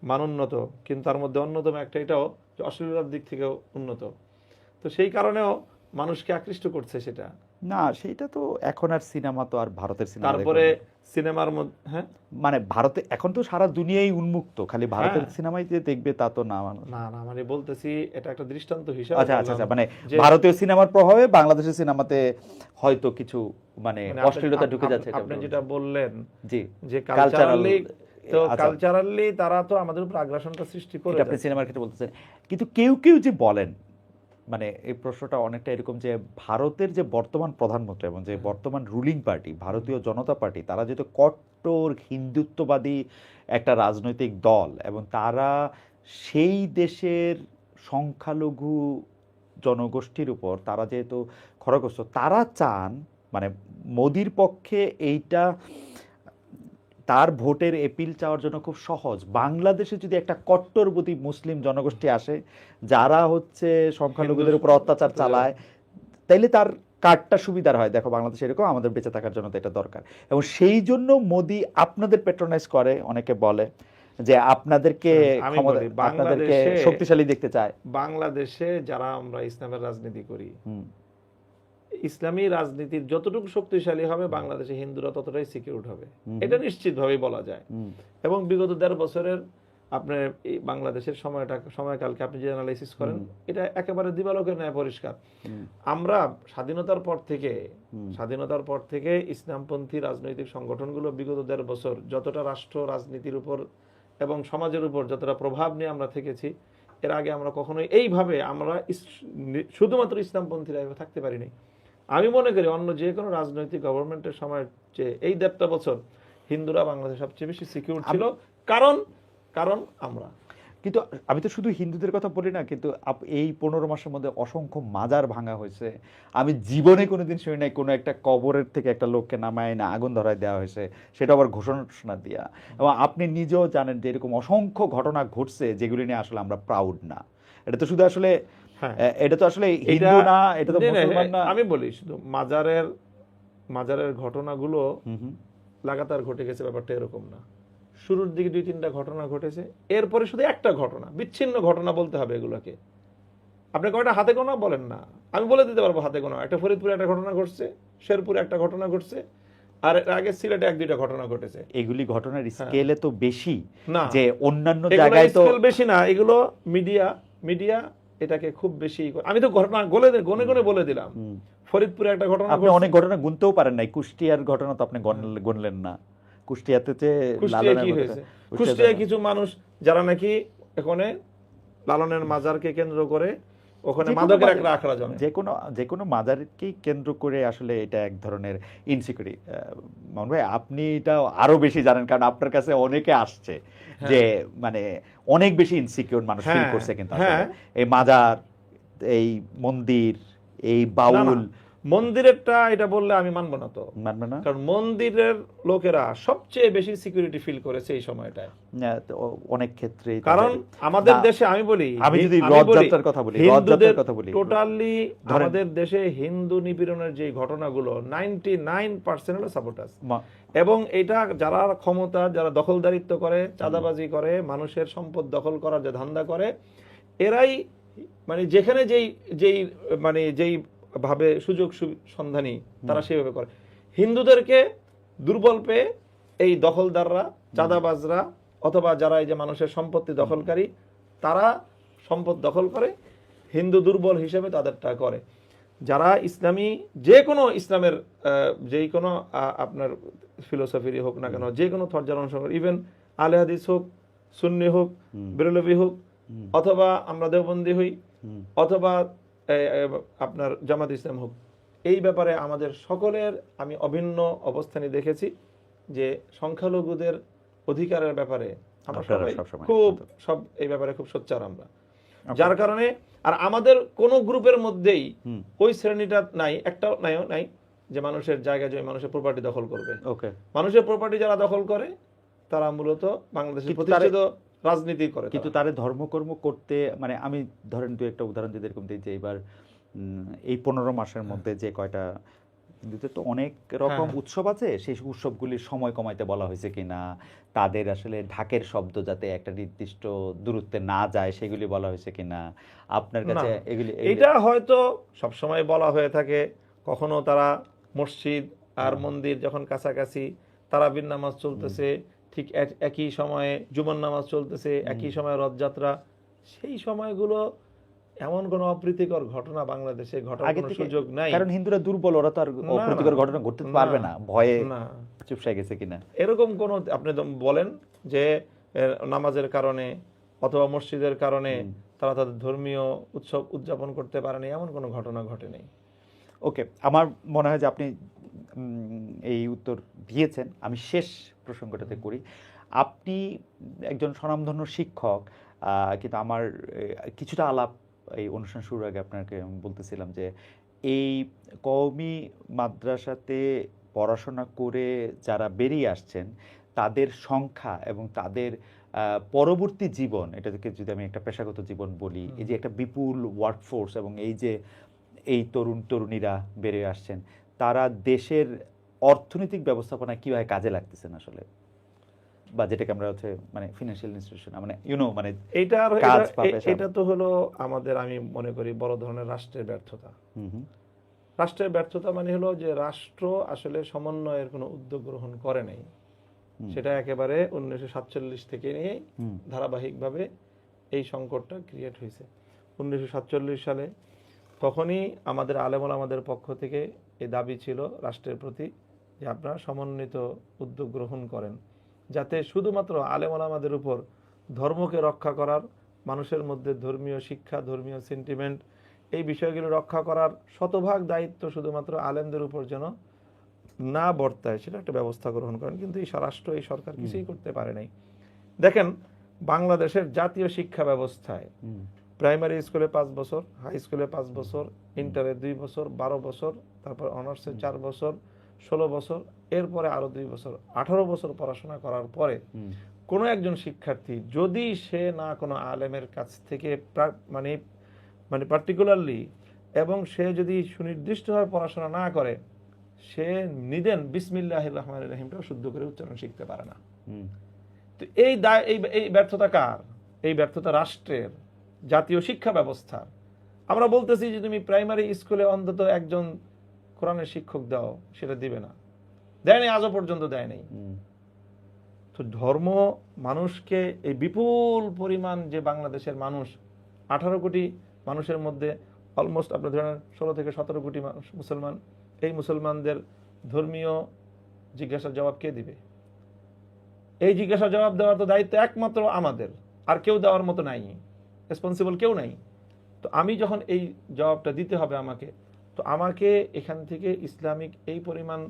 মানোন্নত, কিন্তু তার মধ্যে অন্যতম একটা এটাও যে অশ্লীলতার দিক থেকেও উন্নত। তো সেই কারণেও মানুষকে আকৃষ্ট করছে সেটা। না, সেটা তো এখন আর সিনেমা তো আর ভারতের সিনেমা, তারপরে সিনেমার মধ্যে মানে ভারতে এখন তো সারা দুনিয়াই উন্মুক্ত, খালি ভারতের সিনেমাই যে দেখবে তা তো না। না মানে বলতেছি এটা একটা দৃষ্টান্ত হিসেবে। আচ্ছা, মানে ভারতীয় সিনেমার প্রভাবে বাংলাদেশের সিনেমাতে হয়তো কিছু মানে অশ্লীলতা ঢুকে যাচ্ছে। আপনি যেটা বললেন জি, যে কালচারালি তারা তো আমাদের উপর আগ্রাসনটা সৃষ্টি করে, আপনি সিনেমার ক্ষেত্রে বলতেছেন। কিন্তু কেউ কেউ যে বলেন, মানে এই প্রশ্নটা অনেকটা এরকম যে ভারতের যে বর্তমান প্রধানমন্ত্রী এবং যে বর্তমান রুলিং পার্টি ভারতীয় জনতা পার্টি, তারা যেহেতু কট্টর হিন্দুত্ববাদী একটা রাজনৈতিক দল, এবং তারা সেই দেশের সংখ্যালঘু জনগোষ্ঠীর উপর তারা যেহেতু খড়গস্ত, তারা চান মানে মোদির পক্ষে এইটা তার ভোটের এপিল চাওয়ার জন্য খুব সহজ। বাংলাদেশে যদি একটা কট্টরপন্থী মুসলিম জনগোষ্ঠী আসে যারা হচ্ছে সংখ্যালঘুদের উপর অত্যাচার চালায়, তাইলে তার কার্ডটা সুবিধার হয়। দেখো বাংলাদেশ এরকম, আমাদের বেঁচে থাকার জন্য তো এটা দরকার। এবং সেই জন্য মোদি আপনাদের প্যাট্রোনাইজ করে, অনেকে বলে যে আপনাদেরকে শক্তিশালী দেখতে চায়। বাংলাদেশে যারা আমরা ইসলামের রাজনীতি করি, ইসলামী রাজনীতির যতটুকু শক্তিশালী হবে বাংলাদেশে হিন্দুরা ততটাই সিকিউরড হবে, এটা নিশ্চিতভাবেই বলা যায়। এবং বিগত ১.৫ বছরের আপনার এই বাংলাদেশের সময়কালকে আপনি যে অ্যানালাইসিস করেন, এটা একেবারে দিবালোকের ন্যায় পরিষ্কার। আমরা স্বাধীনতার পর থেকে ইসলামপন্থী রাজনৈতিক সংগঠনগুলো বিগত ১.৫ বছর যতটা রাষ্ট্র রাজনীতির উপর এবং সমাজের উপর যতটা প্রভাব নিয়ে আমরা থেকেছি, এর আগে আমরা কখনোই এইভাবে আমরা শুধুমাত্র ইসলামপন্থীরা এভাবে থাকতে পারিনি। আমি মনে করি অন্য যে কোনো রাজনৈতিক গভর্নমেন্টের সময় চেয়ে এই ১.৫ বছর হিন্দুরা বাংলাদেশ সবচেয়ে বেশি সিকিউর ছিল, কারণ আমরা। কিন্তু আমি তো শুধু হিন্দুদের কথা বলি না, কিন্তু এই ১৫ মাসের মধ্যে অসংখ্য মাজার ভাঙা হয়েছে। আমি জীবনে কোনোদিন শুনি নাই কোনো একটা কবরের থেকে একটা লোককে নামায় না আগুন ধরায় দেওয়া হয়েছে, সেটা আবার ঘোষণা দিয়া। এবং আপনি নিজেও জানেন যে এরকম অসংখ্য ঘটনা ঘটছে যেগুলি নিয়ে আসলে আমরা প্রাউড না। এটা তো শুধু আসলে এটা তো আসলে হিন্দু না, এটা তো মুসলমান না। আমি বলি শুধু মাজারের ঘটনাগুলো লাগাতার ঘটে গেছে, ব্যাপারটা এরকম না। শুরুর দিকে ২-৩টা ঘটনা ঘটেছে, এরপরে শুধু একটা ঘটনা, বিচ্ছিন্ন ঘটনা বলতে হবে এগুলোকে। আপনি কয়টা হাতে গোনা বলেন না, আমি বলে দিতে পারবো হাতে গোনা। একটা ফরিদপুরে একটা ঘটনা ঘটছে, শেরপুরে একটা ঘটনা ঘটছে, আর আগে সিলেটে ১-২টা ঘটনা ঘটেছে। এগুলি ঘটনার স্কেলে তো বেশি না, যে অন্যান্য জায়গায় তো বেশি না। এগুলো মিডিয়া এটাকে খুব বেশি, আমি তো ঘটনা গনে বলে দিলাম। ফরিদপুরে একটা ঘটনা, আপনি অনেক ঘটনা গুনতেও পারেন নাই। কুষ্টিয়ার ঘটনা তো আপনি গুনলেন না। কুষ্টিয়াতে কুষ্টিয়ায় কিছু মানুষ যারা নাকি এখানে লালনের মাজারকে কেন্দ্র করে ওখানে মাদকের একটা আখড়া জমে। যে কোনো মাজারকেই কেন্দ্র করে আসলে এটা এক ধরনের ইনসিকিউরিটি। মামুন ভাই, আপনি এটা আরো বেশি জানেন, কারণ আপনার কাছে অনেকে আসছে যে মানে অনেক বেশি ইনসিকিউর মানুষ ফিল করছে। কিন্তু এই মাজার, এই মন্দির, এই বাউল মন্দিরেরটা এটা বললে আমি মানবো না, তো মানবে না? কারণ মন্দিরের লোকেরা সবচেয়ে বেশি সিকিউরিটি ফিল করেছে এই সময়টায়। তো অনেক ক্ষেত্রেই কারণ আমাদের দেশে আমি বলি, আমি যদি রথযাত্রার কথা বলি, রথযাত্রার কথা বলি, টোটালি আমাদের দেশে হিন্দু নিপীড়নের যে ঘটনাগুলো 99% হলো সাবোটাজ। এবং এটা যারা ক্ষমতা, যারা দখলদারিত্ব করে, চাঁদাবাজি করে, মানুষের সম্পদ দখল করার যে ধান্দা করে, এরাই মানে যেখানে যেই ভাবে সুযোগ সন্ধানী তারা সেভাবে করে। হিন্দুদেরকে দুর্বল পেয়ে এই দখলদাররা, চাঁদাবাজরা, অথবা যারা এই যে মানুষের সম্পত্তি দখলকারী, তারা সম্পদ দখল করে, হিন্দু দুর্বল হিসেবে তাদেরটা করে। যারা ইসলামী, যে কোনো ইসলামের যেই কোনো আপনার ফিলোসফিরই হোক না কেন, যে কোনো থট যারা অনুসরণ করে, ইভেন আহলে হাদিস হোক, সুন্নি হোক, বেরলভী হোক, অথবা আমরা দেওবন্দি হই, অথবা আপনার জামাত ইসলাম হোক, এই ব্যাপারে আমাদের সকলের আমি অভিন্ন অবস্থানই দেখেছি যে সংখ্যালঘুদের অধিকারের ব্যাপারে আমরা সবাই খুব এই ব্যাপারে খুব সোচ্চার আমরা। যার কারণে আর আমাদের কোন গ্রুপের মধ্যেই ওই শ্রেণীটা নাই, একটাও নাই যে মানুষের জায়গা জমি, মানুষের প্রপার্টি দখল করবে। মানুষের প্রপার্টি যারা দখল করে তারা মূলত বাংলাদেশের প্রতিষ্ঠিত রাজনীতি করে। কিন্তু তারে ধর্মকর্ম করতে, মানে আমি ধরেন দু একটা উদাহরণ দিতে এরকম দিই যে এবার এই 15 মাসের মধ্যে যে কয়টা হিন্দুদের তো অনেক রকম উৎসব আছে, সেই উৎসবগুলির সময় কমাইতে বলা হয়েছে কিনা, তাদের আসলে ঢাকের শব্দ যাতে একটা নির্দিষ্ট দূরত্বে না যায় সেগুলি বলা হয়েছে কিনা আপনার কাছে? এগুলি এটা হয়তো সবসময় বলা হয়ে থাকে। কখনো তারা মসজিদ আর মন্দির যখন কাছাকাছি, তারাবির নামাজ চলতেছে, ঠিক একই সময়ে জুমার নামাজ চলতেছে, একই সময়ে রথযাত্রা, সেই সময়গুলো এমন কোন অপ্রীতিকর ঘটনা বাংলাদেশে ঘটার কোনো সুযোগ নাই। কারণ হিন্দুরা দুর্বল, ওরা তো আর অপ্রীতিকর ঘটনা ঘটতে পারবে না, ভয়ে চুপসায় গেছে কিনা এরকম কোন আপনি বলেন যে নামাজের কারণে অথবা মসজিদের কারণে তারা তাদের ধর্মীয় উৎসব উদযাপন করতে পারেনি, এমন কোনো ঘটনা ঘটে নেই। ওকে, আমার মনে হয় যে আপনি এই উত্তর দিয়েছেন। আমি শেষ প্রসঙ্গটাতে করি। আপনি একজন স্বনামধন্য শিক্ষক, কিন্তু আমার কিছুটা আলাপ এই অনুষ্ঠান শুরুর আগে আপনাকে বলতেছিলাম যে এই কওমি মাদ্রাসাতে পড়াশোনা করে যারা বেরিয়ে আসছেন তাদের সংখ্যা এবং তাদের পরবর্তী জীবন, এটাকে যদি আমি একটা পেশাগত জীবন বলি, এই যে একটা বিপুল ওয়ার্কফোর্স এবং এই যে এই তরুণীরা বেরিয়ে আসছেন, তারা দেশের অর্থনৈতিক ব্যবস্থাপনায় কিভাবে কাজে লাগতেছেন আসলে, বা যেটাকে আমরা হচ্ছে মানে ফিনান্সিয়াল ইনস্টিটিউশন, মানে মানে এটা তো হলো আমাদের, আমি মনে করি বড় ধরনের রাষ্ট্রের ব্যর্থতা। রাষ্ট্রের ব্যর্থতা মানে হলো যে রাষ্ট্র আসলে সমন্বয়ের কোনো উদ্যোগ গ্রহণ করে নাই। সেটা একেবারে 1947 থেকে নিয়ে ধারাবাহিকভাবে এই সংকটটা ক্রিয়েট হয়েছে। 1947 সালে তখনই আমাদের আলেমুলামাদের পক্ষ থেকে এই দাবি ছিল রাষ্ট্রের প্রতি যে আপনারা সমন্বিত উদ্যোগ গ্রহণ করেন, যাতে শুধুমাত্র আলেমুলামাদের উপর ধর্মকে রক্ষা করার, মানুষের মধ্যে ধর্মীয় শিক্ষা, ধর্মীয় সেন্টিমেন্ট, এই বিষয়গুলো রক্ষা করার শতভাগ দায়িত্ব শুধুমাত্র আলেমদের উপর যেন না বর্তায়, সেটা একটা ব্যবস্থা গ্রহণ করেন। কিন্তু এই রাষ্ট্র, এই সরকার কিছুই করতে পারে নাই। দেখেন বাংলাদেশের জাতীয় শিক্ষা ব্যবস্থায় প্রাইমারি স্কুলে 5 বছর, হাই স্কুলে 5 বছর, ইন্টারে 2 বছর, 12 বছর, তারপর অনার্সে 4 বছর, 16 বছর, এরপরে আরো 2 বছর, 18 বছর পড়াশোনা করার পরে কোনো একজন শিক্ষার্থী যদি সে না কোনো আলেমের কাছ থেকে মানে পার্টিকুলারলি, এবং সে যদি সুনির্দিষ্টভাবে পড়াশোনা না করে, সে নিদেন বিসমিল্লাহির রহমানির রহিমটাও শুদ্ধ করে উচ্চারণ শিখতে পারে না। তো এই ব্যর্থতা কার? এই ব্যর্থতা রাষ্ট্রের, জাতীয় শিক্ষা ব্যবস্থার। আমরা বলতেছি যে তুমি প্রাইমারি স্কুলে অন্তত একজন কোরআনের শিক্ষক দাও, সেটা দিবে না, দেয় নাই, আজও পর্যন্ত দেয় নাই। তো ধর্ম মানুষকে, এই বিপুল পরিমাণ যে বাংলাদেশের মানুষ, 18 কোটি মানুষের মধ্যে অলমোস্ট আপনার ধরেন 16 থেকে 17 কোটি মুসলমান, এই মুসলমানদের ধর্মীয় জিজ্ঞাসার জবাব কে দিবে? এই জিজ্ঞাসার জবাব দেওয়ার তো দায়িত্ব একমাত্র আমাদের, আর কেউ দেওয়ার মতো নাই, রেসপন্সিবল কেউ নাই। তো আমি যখন এই জবাবটা দিতে হবে আমাকে, তো আমাকে এখান থেকে ইসলামিক এই পরিমাণ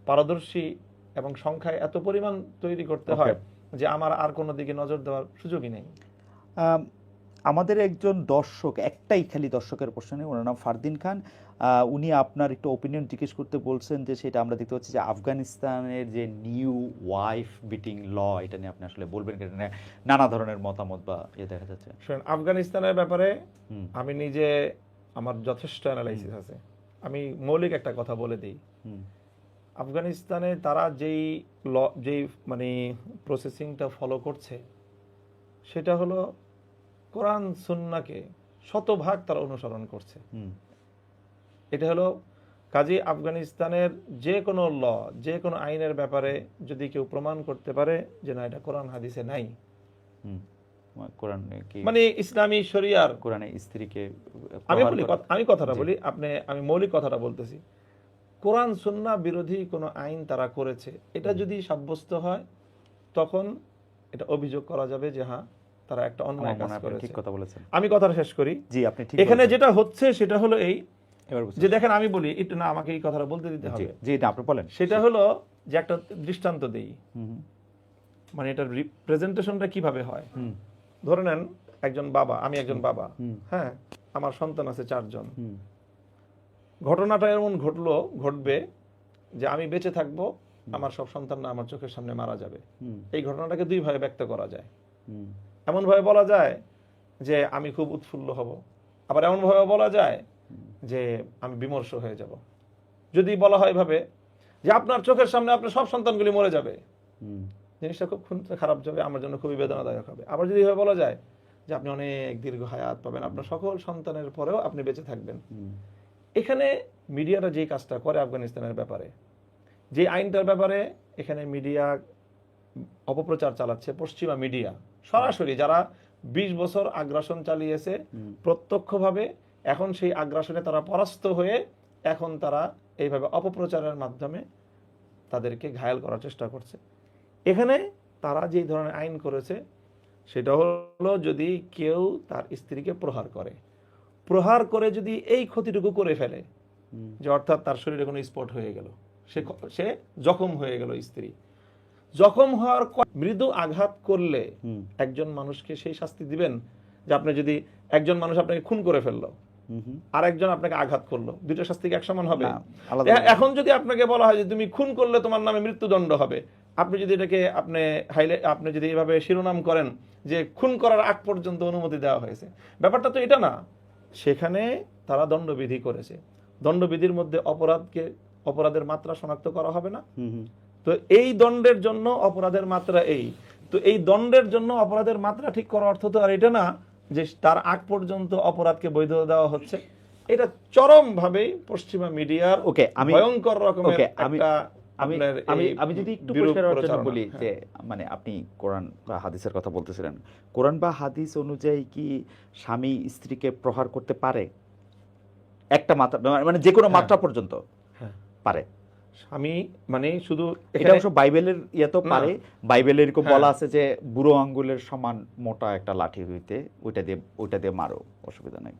পারদর্শী এবং সংখ্যায় এত পরিমাণ তৈরি করতে হয় যে আমার আর কোনো দিকে নজর দেওয়ার সুযোগই নেই। আমাদের একজন দর্শক, একটাই খালি দর্শকের প্রশ্ন নেই, ওনার নাম ফারদিন খান। উনি আপনার একটু ওপিনিয়ন জিজ্ঞেস করতে বলছেন যে সেটা আমরা দেখতে পাচ্ছি যে আফগানিস্তানের যে নিউ ওয়াইফ বিটিং ল, এটা নিয়ে আপনি আসলে বলবেন কি? নানা ধরনের মতামত বা দেখা যাচ্ছে। শুনেন, আফগানিস্তানের ব্যাপারে হুম আমি নিজে আমার যথেষ্ট অ্যানালাইসিস আছে। আমি মৌলিক একটা কথা বলে দিই। হুম আফগানিস্তানে তারা যেই মানে প্রসেসিংটা ফলো করছে, সেটা হলো কোরআন সুন্নাহকে শতভাগ তারা অনুসরণ করছে। হুম এটা হলো কাজী আফগানিস্তানের যে কোনো যে কোনো আইনের ব্যাপারে যদি কেউ প্রমাণ করতে পারে যে না এটা কোরআন হাদিসে নাই, হুম কোরআন কি মানে ইসলামী শরিয়ার, কোরআনে স্ত্রীকে আমি কথাটা বলি, আমি মৌলিক কথাটা বলতেছি, কোরআন সুন্নাহ বিরোধী কোনো আইন তারা করেছে, এটা যদি সাব্যস্ত হয় তখন এটা অভিযোগ করা যাবে যে হ্যাঁ তারা একটা অন্যায় কাজ করেছে। ঠিক কথা বলেছেন। আমি কথাটা শেষ করি। জি, আপনি ঠিক এখানে বলেছেন। যেটা হচ্ছে সেটা হলো এই এবার যে দেখেন, আমি বলি একটু, না আমাকে এই কথাটা বলতে দিতে হবে। জি না, আপনি বলেন। সেটা হলো যে একটা দৃষ্টান্ত দেই, হুম মানে এটার রিপ্রেজেন্টেশনটা কিভাবে হয়। হুম ধরে নেন একজন বাবা, আমি একজন বাবা, হুম হ্যাঁ, আমার সন্তান আছে 4 জন। হুম ঘটনাটা এমন ঘটবে যে আমি বেঁচে থাকবো, আমার সব সন্তানরা আমার চোখের সামনে মারা যাবে। হুম এই ঘটনাটাকে দুই ভাবে ব্যক্ত করা যায়। হুম এমন ভাবে বলা যায় যে আমি খুব উৎফুল্ল হব, আবার এমন ভাবে বলা যায় যে আমি বিমর্ষ হয়ে যাব। যদি বলা হয় ভাবে যে আপনার চোখের সামনে আপনার সব সন্তানগুলি মরে যাবে, হুম জিনিসটা খুব খারাপ যাবে, আমার জন্য খুবই বেদনাদায়ক হবে। আবার যদি এভাবে বলা যায় যে আপনি অনেক দীর্ঘ হায়াত পাবেন, আপনার সকল সন্তানের পরেও আপনি বেঁচে থাকবেন। এখানে মিডিয়াটা যেই কাজটা করে আফগানিস্তানের ব্যাপারে, যে আইনটার ব্যাপারে এখানে মিডিয়া অপপ্রচার চালাচ্ছে, পশ্চিমা মিডিয়া সরাসরি যারা 20 বছর আগ্রাসন চালিয়েছে প্রত্যক্ষভাবে, এখন সেই আগ্রাসনে তারা পরাস্ত হয়ে এখন তারা এইভাবে অপপ্রচারের মাধ্যমে তাদেরকে ঘায়েল করার চেষ্টা করছে। এখানে তারা যেই ধরনের আইন করেছে সেটা হলো, যদি কেউ তার স্ত্রীকে প্রহার করে যদি এই ক্ষতিটুকু করে ফেলে যে অর্থাৎ তার শরীরে কোনো স্পট হয়ে গেল, সে জখম হয়ে গেল, স্ত্রী জখম হওয়ার মৃদু আঘাত করলে একজন মানুষকে সেই শাস্তি দিবেন যে আপনি যদি একজন মানুষ আপনাকে খুন করে ফেললো আর একজন আপনাকে আঘাত করলো, দুটো শাস্তি কি এক সমান হবে? এখন যদি আপনাকে বলা হয় যে তুমি খুন করলে তোমার নামে মৃত্যুদণ্ড হবে, আপনি যদি এটাকে আপনি যদি এইভাবে শিরোনাম করেন যে খুন করার আগ পর্যন্ত অনুমতি দেওয়া হয়েছে, ব্যাপারটা তো এটা না। সেখানে তারা দণ্ডবিধি করেছে, দণ্ডবিধির মধ্যে অপরাধের মাত্রা শনাক্ত করা হবে না। তো এই দণ্ডের জন্য অপরাধের মাত্রা তো এই দণ্ডের জন্য অপরাধের মাত্রা ঠিক করার অর্থ তো আর এটা না যে তার আগ পর্যন্ত অপরাধকে বৈধতা দেওয়া হচ্ছে। এটা চরম ভাবে পশ্চিমা মিডিয়ার ভয়ঙ্কর রকমের একটা আমি যদি একটু পরিষ্কার জন্য বলি যে মানে আপনি কোরআন বা হাদিসের কথা বলতেছিলেন, কোরআন বা হাদিস অনুযায়ী কি স্বামী স্ত্রীকে প্রহার করতে পারে একটা মাত্রা, মানে যে কোনো মাত্রা পর্যন্ত পারে? স্বামী মানে শুধু এটা অবশ্য বাইবেলের তো পারে, বাইবেলে এরকম বলা আছে যে বুড়ো আঙ্গুলের সমান মোটা একটা লাঠি হইতে ওইটা দিয়ে মারো, অসুবিধা নাই।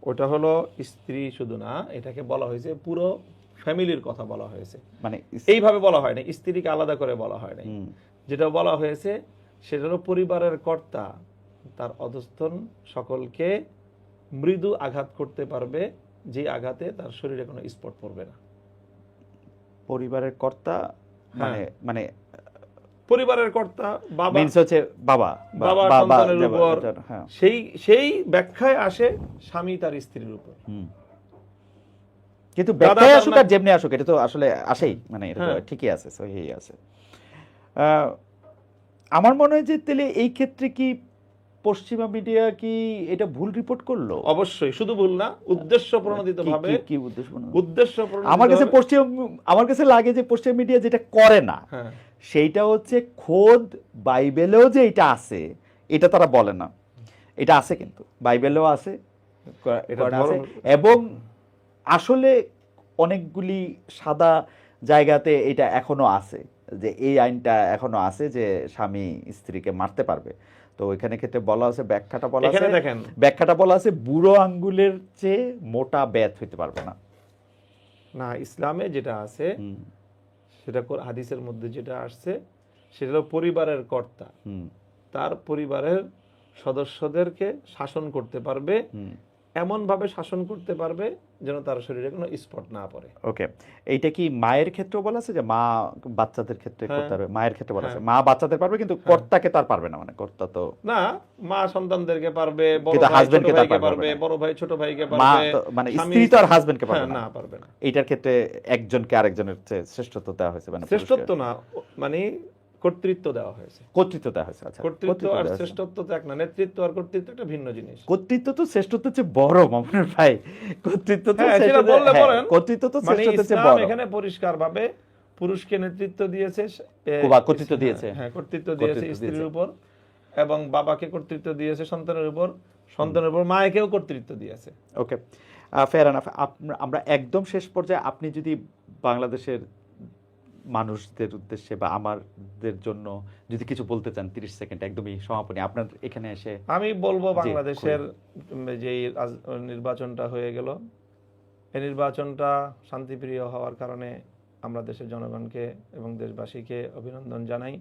ওটা হলো স্ত্রী শুধু না, এটাকে বলা হয়েছে পুরো ফ্যামিলির কথা বলা হয়েছে, মানে এইভাবে বলা হয় না, স্ত্রীকে আলাদা করে বলা হয় না। যেটা বলা হয়েছে সেটা হলো পরিবারের কর্তা তার অধস্তন সকলকে মৃদু আঘাত করতে পারবে, যে আঘাতে তার শরীরে কোনো স্পট পড়বে না। পরিবারের কর্তা মানে পরিবারের কর্তা বাবা, হচ্ছে বাবা সন্তানের উপর, সেই ব্যাখ্যায় আসে স্বামী তার স্ত্রীর উপর। কিন্তু ব্যাখ্যায় আসুক আর যেমনি আসুক, এটা তো আসলে আসেই, মানে এটা তো ঠিকই আছে, সহিহ আছে। আমার মনে হয় যে তাহলে এই ক্ষেত্রে কি পশ্চিমা মিডিয়া কি এটা ভুল রিপোর্ট করলো? অবশ্যই, শুধু ভুল না, উদ্দেশ্য প্রণোদিতভাবে। কি উদ্দেশ্য? আমার কাছে লাগে যে পশ্চিমা মিডিয়া যেটা করে না সেইটা হচ্ছে খোদ বাইবেলেও যে এটা আছে এটা তারা বলে না। এটা আছে, কিন্তু বাইবেলেও আছে, এবং আসলে অনেকগুলি সাদা জায়গাতে এটা এখনো আছে, যে এই আইনটা এখনো আছে যে স্বামী স্ত্রীকে মারতে পারবে। তো ওইখানে ক্ষেত্রে বলা আছে, ব্যাখ্যাটা বলা আছে বুড়ো আঙ্গুলের চেয়ে মোটা বেত হইতে পারবে না। না, ইসলামে যেটা আছে সেটা হাদিসের মধ্যে যেটা আসছে সেটা হলো পরিবারের কর্তা তার পরিবারের সদস্যদেরকে শাসন করতে পারবে, হুম, এমন ভাবে শাসন করতে পারবে যেন তার শরীরে কোনো স্পট না পড়ে। ওকে। এইটা কি মায়ের ক্ষেত্রেও বলা আছে যে মা বাচ্চাদের ক্ষেত্রে হ্যাঁ। করতে পারবে? মায়ের ক্ষেত্রে বলা আছে হ্যাঁ। মা বাচ্চাদের পারবে কিন্তু কর্তাকে তার পারবে না, মানে কর্তা তো না, মা সন্তানদেরকে পারবে, বড় কিন্তু ভাই ছোট হাজবেন্ডকে তার ভাইকে পারবে পারবে, না। বড় ভাই ছোট ভাইকে মা পারবে, তো মানে স্বামী স্ত্রী তো আর হাজবেন্ডকে পারবে হ্যাঁ, না। না পারবে না। এইটার ক্ষেত্রে একজনকে আরেকজনের চেয়ে শ্রেষ্ঠত্ব দেওয়া হয়েছে, মানে শ্রেষ্ঠত্ব না, মানে কর্তৃত্ব দেওয়া হয়েছে। কর্তৃত্ব দেওয়া হয়েছে। আচ্ছা, কর্তৃত্ব আর দেওয়া হয়েছে। শ্রেষ্ঠত্ব তো এক না, নেতৃত্ব আর কর্তৃত্ব একটা ভিন্ন জিনিস। কর্তৃত্ব তো শ্রেষ্ঠত্বের চেয়ে বড় মামুনুর ভাই। কর্তৃত্ব তো হ্যাঁ, সেটা শ্রেষ্ঠত্বের- বললে হ্যাঁ, বলেন। কর্তৃত্ব তো মানে শ্রেষ্ঠত্বের চেয়ে ইসলাম বড়। এখানে পরিষ্কারভাবে পুরুষকে নেতৃত্ব দিয়েছে, বা কর্তৃত্ব দিয়েছে। হ্যাঁ, কর্তৃত্ব দিয়েছে কর্তৃত্ব স্ত্রীর দিয়েছে। উপর, এবং বাবাকে কর্তৃত্ব দিয়েছে সন্তানের উপর, সন্তানের উপর মায়েকেও কর্তৃত্ব দিয়েছে। ওকে, ফেয়ার এনাফ। আমরা একদম শেষ পর্যায়ে আপনি যদি বাংলাদেশের মানুষদের উদ্দেশ্যে বা আমাদের জন্য যদি কিছু বলতে চান 30 সেকেন্ড, একদমই সমাপনী আপনার এখানে এসে। আমি বলবো জি, বাংলাদেশের যে নির্বাচনটা হয়ে গেল, এই নির্বাচনটা শান্তিপ্রিয় হওয়ার কারণে আমরা দেশের জনগণকে এবং দেশবাসীকে অভিনন্দন জানাই।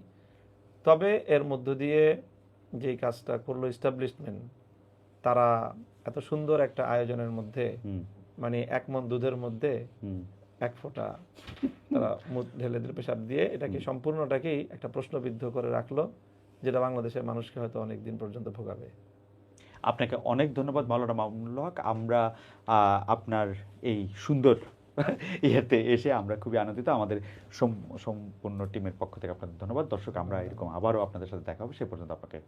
তবে এর মধ্য দিয়ে যেই কাজটা করলো এস্টাবলিশমেন্ট, তারা এত সুন্দর একটা আয়োজনের মধ্যে, হুম, মানে এক মণ দুধের মধ্যে হুম, এক ফোঁটা তারা মুখ ঢেলে দিল পেশাব দিয়ে, এটাকে সম্পূর্ণটাকেই একটা প্রশ্নবিদ্ধ করে রাখলো, যেটা বাংলাদেশের মানুষকে হয়তো অনেক দিন পর্যন্ত ভোগাবে। আপনাকে অনেক ধন্যবাদ মাওলানা মামুনুল হক। আমরা আপনার এই সুন্দর ইয়েতে এসে আমরা খুবই আনন্দিত। আমাদের সম্পূর্ণ টিমের পক্ষ থেকে আপনাদের ধন্যবাদ। দর্শক, আমরা এরকম আবারও আপনাদের সাথে দেখা হবে, সে পর্যন্ত আপনাকে